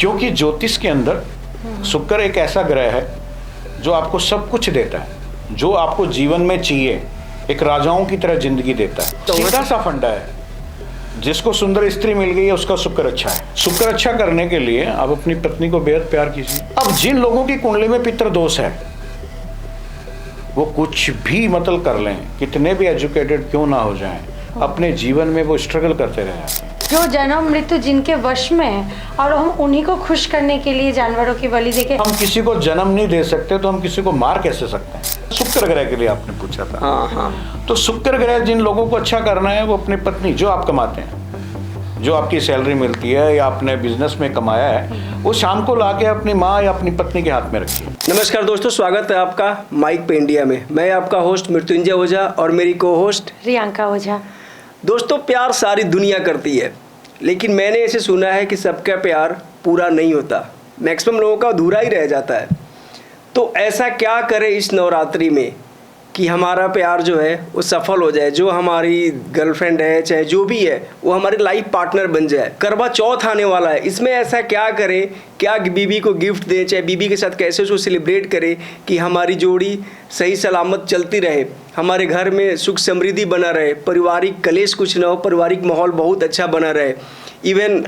क्योंकि ज्योतिष के अंदर शुक्र एक ऐसा ग्रह है जो आपको सब कुछ देता है, जो आपको जीवन में चाहिए, एक राजाओं की तरह जिंदगी देता है। सीधा सा फंडा है, जिसको सुंदर स्त्री मिल गई है उसका शुक्र अच्छा है। शुक्र अच्छा करने के लिए आप अपनी पत्नी को बेहद प्यार कीजिए। अब जिन लोगों की कुंडली में पितृ दोष है वो कुछ भी मतलब कर लें, कितने भी एजुकेटेड क्यों ना हो जाएं, अपने जीवन में वो स्ट्रगल करते रह जाते हैं। जो जन्म मृत्यु जिनके वश में है और हम उन्हीं को खुश करने के लिए जानवरों की बलि देके, हम किसी को जन्म नहीं दे सकते तो हम किसी को मार कैसे सकते हैं? शुक्र ग्रह के लिए आपने पूछा था। हाँ। तो शुक्र ग्रह जिन लोगों को अच्छा करना है वो अपनी पत्नी, जो आप कमाते हैं, जो आपकी सैलरी मिलती है या आपने बिजनेस में कमाया है, वो शाम को लाके अपनी माँ या अपनी पत्नी के हाथ में रखिए। नमस्कार दोस्तों, स्वागत है आपका माइक पे इंडिया में। मैं आपका होस्ट मृत्युंजय ओझा और मेरी को होस्ट रियांका ओझा। दोस्तों, प्यार सारी दुनिया करती है, लेकिन मैंने ऐसे सुना है कि सबका प्यार पूरा नहीं होता, मैक्सिमम लोगों का अधूरा ही रह जाता है। तो ऐसा क्या करें इस नवरात्रि में कि हमारा प्यार जो है वो सफल हो जाए, जो हमारी गर्लफ्रेंड है चाहे जो भी है वो हमारे लाइफ पार्टनर बन जाए। करवा चौथ आने वाला है, इसमें ऐसा क्या करें, क्या बीबी को गिफ्ट दें, चाहे बीबी के साथ कैसे उसको सेलिब्रेट करें कि हमारी जोड़ी सही सलामत चलती रहे, हमारे घर में सुख समृद्धि बना रहे, पारिवारिक कलेश कुछ ना हो, पारिवारिक माहौल बहुत अच्छा बना रहे। इवन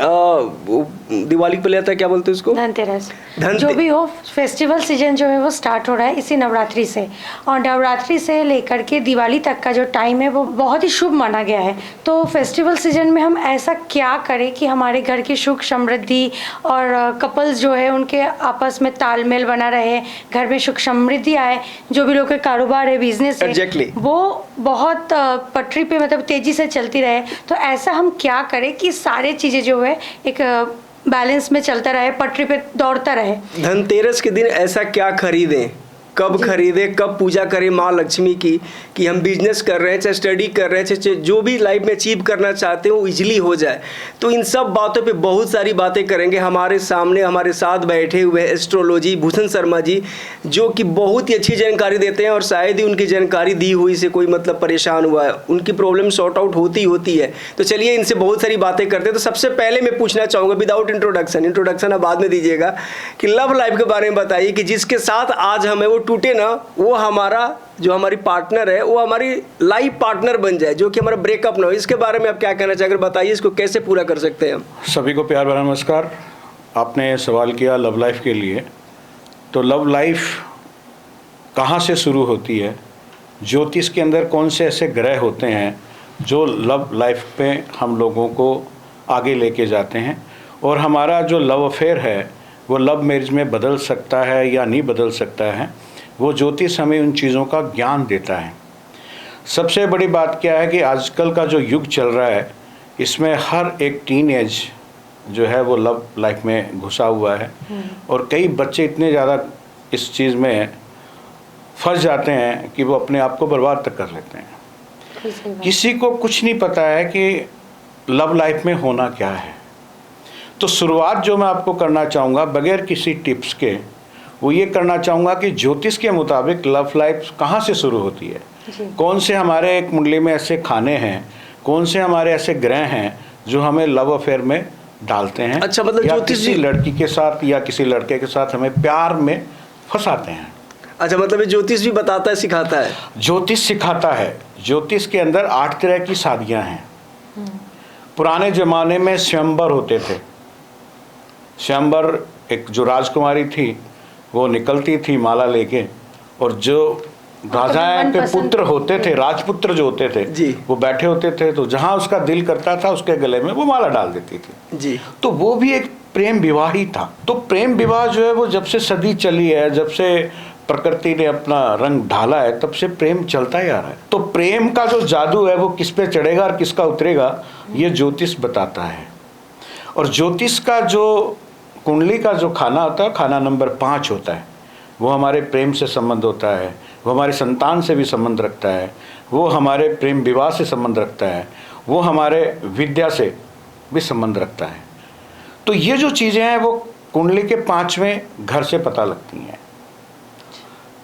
दिवाली पे आता है, क्या बोलते हैं उसको, धनतेरस। जो भी हो, फेस्टिवल सीजन जो है वो स्टार्ट हो रहा है इसी नवरात्रि से, और नवरात्रि से लेकर के दिवाली तक का जो टाइम है वो बहुत ही शुभ माना गया है। तो फेस्टिवल सीजन में हम ऐसा क्या करें कि हमारे घर की सुख समृद्धि और कपल्स जो है उनके आपस में तालमेल बना रहे, घर में सुख समृद्धि आए, जो भी लोग के कारोबार है, बिजनेस है, वो बहुत पटरी पे मतलब तेजी से चलती रहे। तो ऐसा हम क्या करें कि सारे चीजें जो है एक बैलेंस में चलता रहे, पटरी पे दौड़ता रहे। धनतेरस के दिन ऐसा क्या खरीदें, कब खरीदें, कब पूजा करें माँ लक्ष्मी की, कि हम बिजनेस कर रहे हैं, चाहे स्टडी कर रहे हैं, चाहे जो भी लाइफ में अचीव करना चाहते हैं वो इजीली हो जाए। तो इन सब बातों पे बहुत सारी बातें करेंगे। हमारे सामने हमारे साथ बैठे हुए एस्ट्रोलॉजी भूषण शर्मा जी, जो कि बहुत ही अच्छी जानकारी देते हैं, और शायद ही उनकी जानकारी दी हुई से कोई मतलब परेशान हुआ है, उनकी प्रॉब्लम सॉर्ट आउट होती है। तो चलिए इनसे बहुत सारी बातें करते हैं। तो सबसे पहले मैं पूछना चाहूँगा विदाउट इंट्रोडक्शन आप बाद में दीजिएगा, कि लव लाइफ के बारे में बताइए कि जिसके साथ आज हमें वो टूटे ना, वो हमारा जो हमारी पार्टनर है वो हमारी लाइफ पार्टनर बन जाए, जो कि हमारा ब्रेकअप ना हो। इसके बारे में आप क्या कहना चाहेंगे, बताइए इसको कैसे पूरा कर सकते हैं हम। सभी को प्यार भरा नमस्कार। आपने सवाल किया लव लाइफ के लिए, तो लव लाइफ कहाँ से शुरू होती है, ज्योतिष के अंदर कौन से ऐसे ग्रह होते हैं जो लव लाइफ पे हम लोगों को आगे लेके जाते हैं, और हमारा जो लव अफेयर है वो लव मैरिज में बदल सकता है या नहीं बदल सकता है, वो ज्योतिष हमें उन चीज़ों का ज्ञान देता है। सबसे बड़ी बात क्या है कि आजकल का जो युग चल रहा है इसमें हर एक टीनेज जो है वो लव लाइफ में घुसा हुआ है, और कई बच्चे इतने ज़्यादा इस चीज़ में फंस जाते हैं कि वो अपने आप को बर्बाद तक कर लेते हैं। किसी को कुछ नहीं पता है कि लव लाइफ में होना क्या है। तो शुरुआत जो मैं आपको करना चाहूँगा बगैर किसी टिप्स के, वो ये करना चाहूँगा कि ज्योतिष के मुताबिक लव लाइफ कहाँ से शुरू होती है, कौन से हमारे कुंडली में ऐसे खाने हैं, कौन से हमारे ऐसे ग्रह हैं जो हमें लव अफेयर में डालते हैं। अच्छा, मतलब ज्योतिष किसी लड़की के साथ या किसी लड़के के साथ हमें प्यार में फंसाते हैं। अच्छा, मतलब ये ज्योतिष भी बताता है, सिखाता है। ज्योतिष सिखाता है। ज्योतिष के अंदर 8 तरह की शादियाँ हैं। पुराने ज़माने में स्वयंवर होते थे। स्वयंवर एक जो राजकुमारी थी वो निकलती थी माला लेके, और जो राजाएं के पुत्र होते थे, राजपुत्र जो होते थे जी, वो बैठे होते थे, तो जहां उसका दिल करता था उसके गले में वो माला डाल देती थी जी। तो वो भी एक प्रेम विवाह ही था। तो प्रेम विवाह जो है वो जब से सदी चली है, जब से प्रकृति ने अपना रंग ढाला है, तब से प्रेम चलता ही आ रहा है। तो प्रेम का जो जादू है वो किस पे चढ़ेगा और किसका उतरेगा, ये ज्योतिष बताता है। और ज्योतिष का जो कुंडली का जो खाना होता है, खाना नंबर 5 होता है, वो हमारे प्रेम से संबंध होता है, वो हमारे संतान से भी संबंध रखता है, वो हमारे प्रेम विवाह से संबंध रखता है, वो हमारे विद्या से भी संबंध रखता है। तो ये जो चीज़ें हैं वो कुंडली के 5वें घर से पता लगती हैं।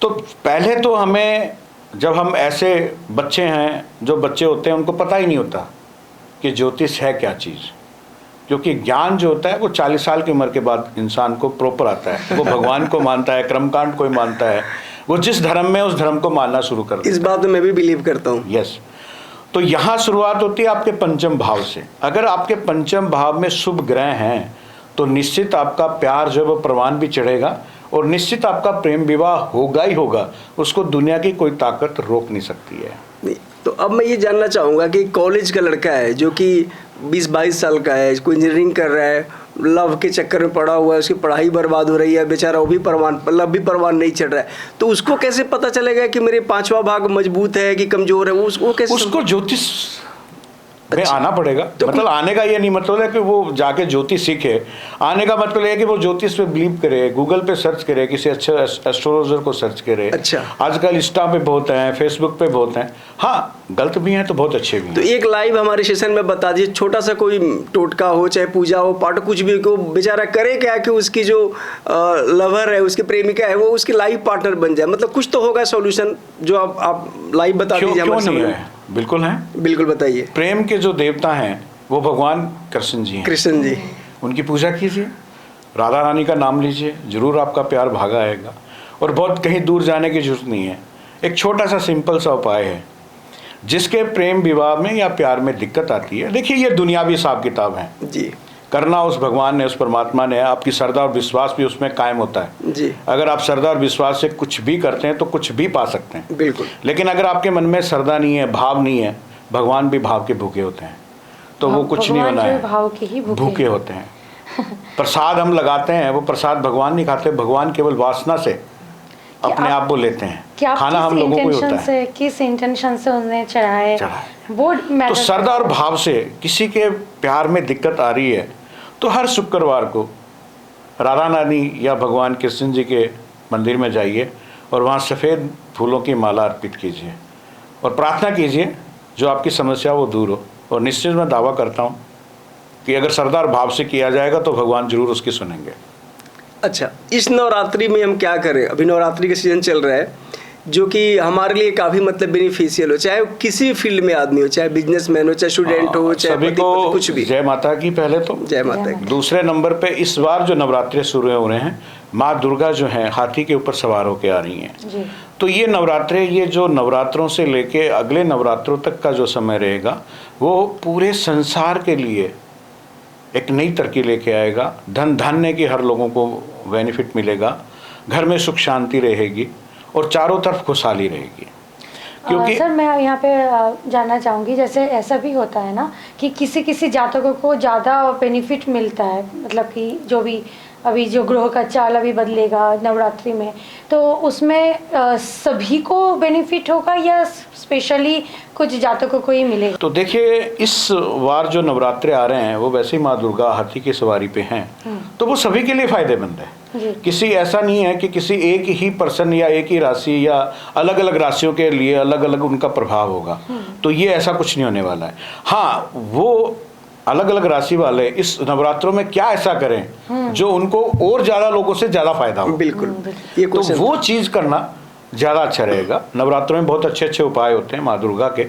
तो पहले तो हमें, जब हम ऐसे बच्चे हैं, जो बच्चे होते हैं उनको पता ही नहीं होता कि ज्योतिष है क्या चीज़। क्योंकि ज्ञान जो होता है वो 40 साल की उम्र के बाद इंसान को प्रॉपर आता है। वो भगवान को मानता है, कर्मकांड को मानता है, वो जिस धर्म में उस धर्म को मानना शुरू कर देता है। इस बात में मैं भी बिलीव करता हूँ। यस। तो यहाँ शुरुआत होती है आपके पंचम भाव से। अगर आपके पंचम भाव में शुभ ग्रह हैं तो निश्चित आपका प्यार जो है वो परवान भी चढ़ेगा और निश्चित आपका प्रेम विवाह होगा ही होगा। उसको दुनिया की कोई ताकत रोक नहीं सकती है। नहीं, तो अब मैं ये जानना चाहूँगा कि कॉलेज का लड़का है जो कि 20-22 साल का है, कोई इंजीनियरिंग कर रहा है, लव के चक्कर में पड़ा हुआ है, उसकी पढ़ाई बर्बाद हो रही है, बेचारा वो भी लव भी परवान नहीं चढ़ रहा है, तो उसको कैसे पता चलेगा कि मेरे 5वां भाग मजबूत है कि कमजोर है? वो कैसे उसको ज्योतिष में अच्छा। आना पड़ेगा। तो मतलब आने का ये नहीं मतलब है कि वो जाके ज्योतिष सीखे। आने का मतलब है कि वो ज्योतिष पे बिलीव करे, गूगल पे सर्च करे, किसी अच्छे एस्ट्रोलॉजर को सर्च करे। अच्छा। आजकल इंस्टा पे बहुत हैं, फेसबुक पे बहुत हैं। हाँ, गलत भी हैं तो बहुत अच्छे भी तो हैं। एक लाइव हमारे सेशन में बता दीजिए, छोटा सा कोई टोटका हो, चाहे पूजा हो, पाठ, कुछ भी को बेचारा करे क्या कि उसकी जो लवर है, उसकी प्रेमिका है, वो उसकी लाइफ पार्टनर बन जाए। मतलब कुछ तो होगा सॉल्यूशन जो आप लाइव बता दीजिए क्यों हमारे नहीं सामने। है? बिल्कुल हैं। बिल्कुल बताइए। प्रेम के जो देवता हैं वो भगवान कृष्ण जी हैं। कृष्ण जी। उनकी पूजा कीजिए, राधा रानी का नाम लीजिए, जरूर आपका प्यार भागा आएगा। और बहुत कहीं दूर जाने की जरूरत नहीं है। एक छोटा सा सिंपल सा उपाय है। जिसके प्रेम विवाह में या प्यार में दिक्कत आती है, देखिए ये दुनियावी हिसाब किताब है जी करना, उस भगवान ने, उस परमात्मा ने, आपकी श्रद्धा और विश्वास भी उसमें कायम होता है। जी अगर आप श्रद्धा और विश्वास से कुछ भी करते हैं तो कुछ भी पा सकते हैं। बिल्कुल। लेकिन अगर आपके मन में श्रद्धा नहीं है, भाव नहीं है, भगवान भी भाव के भूखे होते हैं, तो वो कुछ नहीं भगवान होना जो है। भाव के ही भूखे होते हैं। प्रसाद हम लगाते हैं, वो प्रसाद भगवान नहीं खाते, भगवान केवल वासना से अपने आप वो लेते हैं। क्या खाना हम लोगों को ही होता है। किस इंटेंशन से उन्हें चढ़ाए वो तो मैटर। श्रद्धा और भाव से किसी के प्यार में दिक्कत आ रही है तो हर शुक्रवार को राधा रानी या भगवान कृष्ण जी के मंदिर में जाइए और वहाँ सफ़ेद फूलों की माला अर्पित कीजिए और प्रार्थना कीजिए जो आपकी समस्या वो दूर हो। और निश्चित मैं दावा करता हूँ कि अगर श्रद्धा और भाव से किया जाएगा तो भगवान जरूर उसकी सुनेंगे। अच्छा, इस नवरात्रि में हम क्या करें? अभी नवरात्रि का सीजन चल रहा है जो कि हमारे लिए काफ़ी मतलब बेनिफिशियल हो, चाहे किसी भी फील्ड में आदमी हो, चाहे बिजनेसमैन हो, चाहे स्टूडेंट हो, चाहे सभी पति, को कुछ भी। जय माता की। पहले तो जय माता की। दूसरे नंबर पे इस बार जो नवरात्रे शुरू हो रहे हैं, माँ दुर्गा जो हैं हाथी के ऊपर सवार होकर आ रही हैं। जी। तो ये नवरात्रे, ये जो नवरात्रों से लेके अगले नवरात्रों तक का जो समय रहेगा वो पूरे संसार के लिए एक नई तरक्की लेके आएगा। धन धान्य की हर लोगों को बेनिफिट मिलेगा, घर में सुख शांति रहेगी और चारों तरफ खुशहाली रहेगी। क्योंकि सर मैं यहाँ पे जानना चाहूँगी, जैसे ऐसा भी होता है ना कि किसी किसी जातकों को ज़्यादा बेनिफिट मिलता है, मतलब कि जो भी अभी जो ग्रह का चाल अभी बदलेगा नवरात्रि में, तो उसमें सभी को बेनिफिट होगा या स्पेशली कुछ जातकों को ही मिलेगा? तो देखिए, इस बार जो नवरात्रे आ रहे हैं वो वैसे ही माँ दुर्गा हाथी की सवारी पे हैं, तो वो सभी के लिए फायदेमंद है। जी। किसी ऐसा नहीं है कि किसी एक ही पर्सन या एक ही राशि या अलग अलग राशियों के लिए अलग अलग उनका प्रभाव होगा, तो ये ऐसा कुछ नहीं होने वाला है। हाँ, वो अलग अलग राशि वाले इस नवरात्रों में क्या ऐसा करें जो उनको और ज़्यादा लोगों से ज़्यादा फायदा हो। बिल्कुल, ये तो क्वेश्चन वो चीज़ करना ज़्यादा अच्छा रहेगा। नवरात्रों में बहुत अच्छे अच्छे उपाय होते हैं माँ दुर्गा के,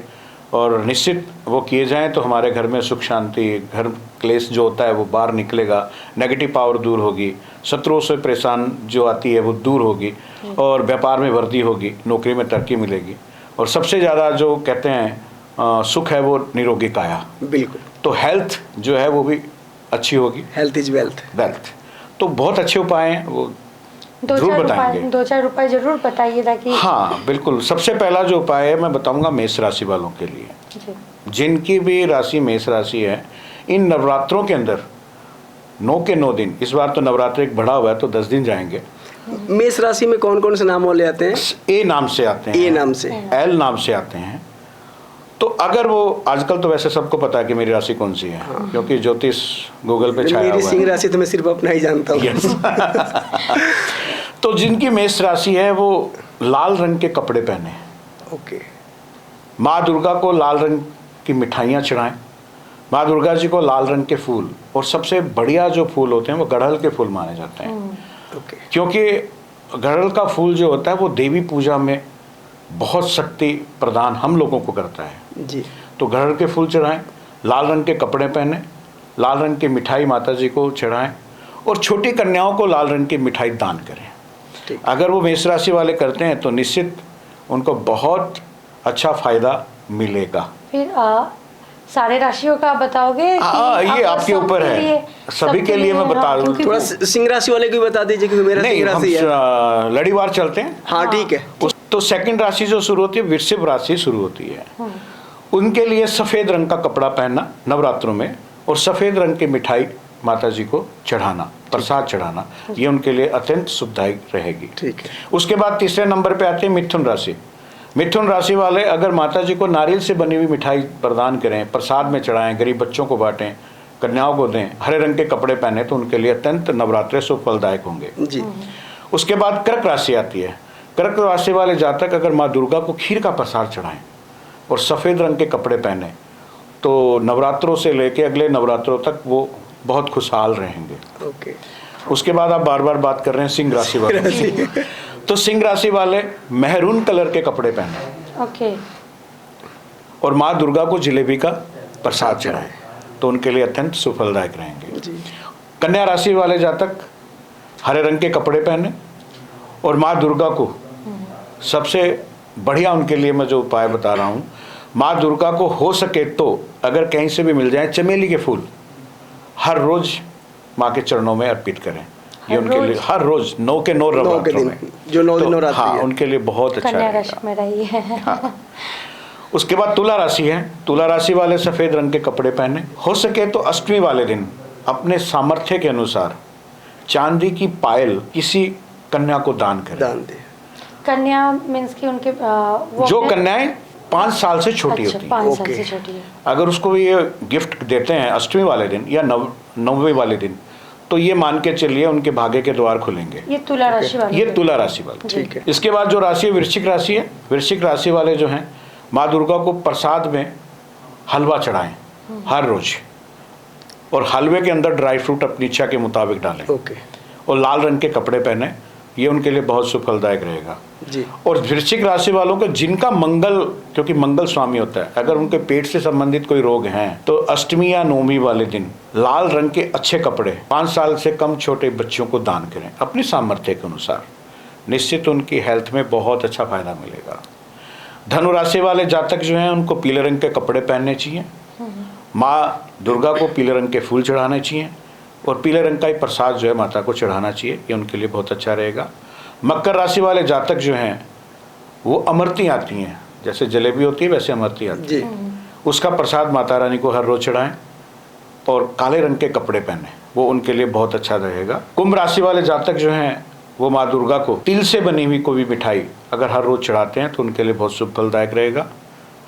और निश्चित वो किए जाएं तो हमारे घर में सुख शांति, घर क्लेश जो होता है वो बाहर निकलेगा, नेगेटिव पावर दूर होगी, शत्रुओं से परेशान जो आती है वो दूर होगी, और व्यापार में वृद्धि होगी, नौकरी में तरक्की मिलेगी, और सबसे ज़्यादा जो कहते हैं सुख है वो निरोगी काया। बिल्कुल। तो हेल्थ जो है वो भी अच्छी होगी। Health is wealth. वेल्थ। तो बहुत अच्छे उपाय हैं, वो जरूर बताएंगे। 2-4 उपाय जरूर बताइए ताकि। हाँ बिल्कुल। सबसे पहला जो उपाय है मैं बताऊंगा मेष राशि वालों के लिए। जी। जिनकी भी राशि मेष राशि है, इन नवरात्रों के अंदर 9 के 9 दिन, इस बार तो नवरात्र एक बढ़ा हुआ है तो 10 दिन जाएंगे। मेष राशि में कौन कौन से नाम वाले आते हैं? ए नाम से आते हैं, ए नाम से, एल नाम से आते हैं। तो अगर वो, आजकल तो वैसे सबको पता है कि मेरी राशि कौन सी है, क्योंकि ज्योतिष गूगल पे छाया मेरी हुआ सिंह है। राशि तो मैं सिर्फ अपना ही जानता हूँ। Yes. तो जिनकी मेष राशि है वो लाल रंग के कपड़े पहने, ओके। माँ दुर्गा को लाल रंग की मिठाइयाँ चढ़ाएं, माँ दुर्गा जी को लाल रंग के फूल, और सबसे बढ़िया जो फूल होते हैं वो गड़हल के फूल माने जाते हैं। ओके। क्योंकि गड़हल का फूल जो होता है वो देवी पूजा में बहुत शक्ति प्रदान हम लोगों को करता है। जी। तो गड़हल के फूल चढ़ाएं, लाल रंग के कपड़े पहने, लाल रंग की मिठाई माता जी को चढ़ाएं और छोटी कन्याओं को लाल रंग की मिठाई दान करें। ठीक। अगर वो मेष राशि वाले करते हैं तो निश्चित उनको बहुत अच्छा फायदा मिलेगा। फिर सारे राशियों का आप बताओगे कि ये आप आपके सबके ऊपर है, लिए- सभी सबके के लिए मैं बता हाँ, दूं। क्योंकि थोड़ा सिंह राशि वाले को भी बता दीजिए क्योंकि मेरा नहीं, सिंह हम राशि है। लड़ीवार चलते हैं। हाँ ठीक है। तो सेकंड राशि जो शुरू होती है, वृश्चिक राशि शुरू होती है। उनके लिए सफ़ेद रंग का कपड़ा पहनना नवरात्रों में और सफ़ेद रंग की मिठाई माता जी को चढ़ाना, प्रसाद चढ़ाना, ये उनके लिए अत्यंत सुखदायक रहेगी। ठीक है। उसके बाद तीसरे नंबर पे आते हैं मिथुन राशि। मिथुन राशि वाले अगर माता जी को नारियल से बनी हुई मिठाई प्रदान करें, प्रसाद में चढ़ाएं, गरीब बच्चों को बांटें, कन्याओं को दें, हरे रंग के कपड़े पहने, तो उनके लिए अत्यंत नवरात्रे शुभ फलदायक होंगे। जी। उसके बाद कर्क राशि आती है। कर्क राशि वाले जातक अगर माँ दुर्गा को खीर का प्रसाद चढ़ाएं और सफ़ेद रंग के कपड़े पहने तो नवरात्रों से लेके अगले नवरात्रों तक वो बहुत खुशहाल रहेंगे। ओके। उसके बाद आप बार बार बात कर रहे हैं सिंह राशि वाले, तो सिंह राशि वाले मेहरून कलर के कपड़े पहने ओके। और माँ दुर्गा को जलेबी का प्रसाद चढ़ाएं तो उनके लिए अत्यंत सुफलदायक रहेंगे। जी। कन्या राशि वाले जातक हरे रंग के कपड़े पहने और माँ दुर्गा को सबसे बढ़िया उनके लिए मैं जो उपाय बता रहा हूँ, माँ दुर्गा को हो सके तो अगर कहीं से भी मिल जाए चमेली के फूल हर रोज माँ के चरणों में अर्पित करें। ये उनके लिए हर रोज 9 के 9 नवरात्रों में, जो 9 दिन तो नवरात्रि हाँ है। उनके लिए बहुत अच्छा कन्या रहेगा। राशि में रही है। हाँ। उसके बाद तुला राशि है। तुला राशि वाले सफ़ेद रंग के कपड़े पहने, हो सके तो अष्टमी वाले दिन अपने सामर्थ्य के अनुसार चांदी की पायल किसी कन्या को दान करें। दान दे। कन्या मीन्स कि उनके वो जो अपने- कन्याएं 5 साल से छोटी अच्छा, होती हैं, 5 साल ओके। से छोटी है। अगर उसको ये गिफ्ट देते हैं अष्टमी वाले दिन या नवमी वाले दिन, तो ये मान के चलिए उनके भाग्य के द्वार खुलेंगे। ये तुला राशि वाले ये को- तुला राशि वाले। ठीक है। इसके बाद जो राशि है वृश्चिक राशि है। वृश्चिक राशि वाले जो हैं माँ दुर्गा को प्रसाद में हलवा चढ़ाएं हर रोज और हलवे के अंदर ड्राई फ्रूट अपनी इच्छा के मुताबिक डालें ओके। और लाल रंग के कपड़े पहने, ये उनके लिए बहुत सुफलदायक रहेगा। जी। और वृश्चिक राशि वालों को जिनका मंगल, क्योंकि मंगल स्वामी होता है, अगर उनके पेट से संबंधित कोई रोग हैं तो अष्टमी या नवमी वाले दिन लाल रंग के अच्छे कपड़े 5 साल से कम छोटे बच्चों को दान करें अपनी सामर्थ्य के अनुसार। निश्चित उनकी हेल्थ में बहुत अच्छा फायदा मिलेगा। धनु राशि वाले जातक जो हैं उनको पीले रंग के कपड़े पहनने चाहिए, माँ दुर्गा को पीले रंग के फूल चढ़ाने चाहिए और पीले रंग का ही प्रसाद जो है माता को चढ़ाना चाहिए, ये उनके लिए बहुत अच्छा रहेगा। मकर राशि वाले जातक जो हैं वो अमरती आती हैं, जैसे जलेबी होती है वैसे अमरती आती जी। है, उसका प्रसाद माता रानी को हर रोज चढ़ाएं और काले रंग के कपड़े पहने, वो उनके लिए बहुत अच्छा रहेगा। कुंभ राशि वाले जातक जो हैं वो माँ दुर्गा को तिल से बनी हुई कोई भी मिठाई अगर हर रोज चढ़ाते हैं तो उनके लिए बहुत शुभ फलदायक रहेगा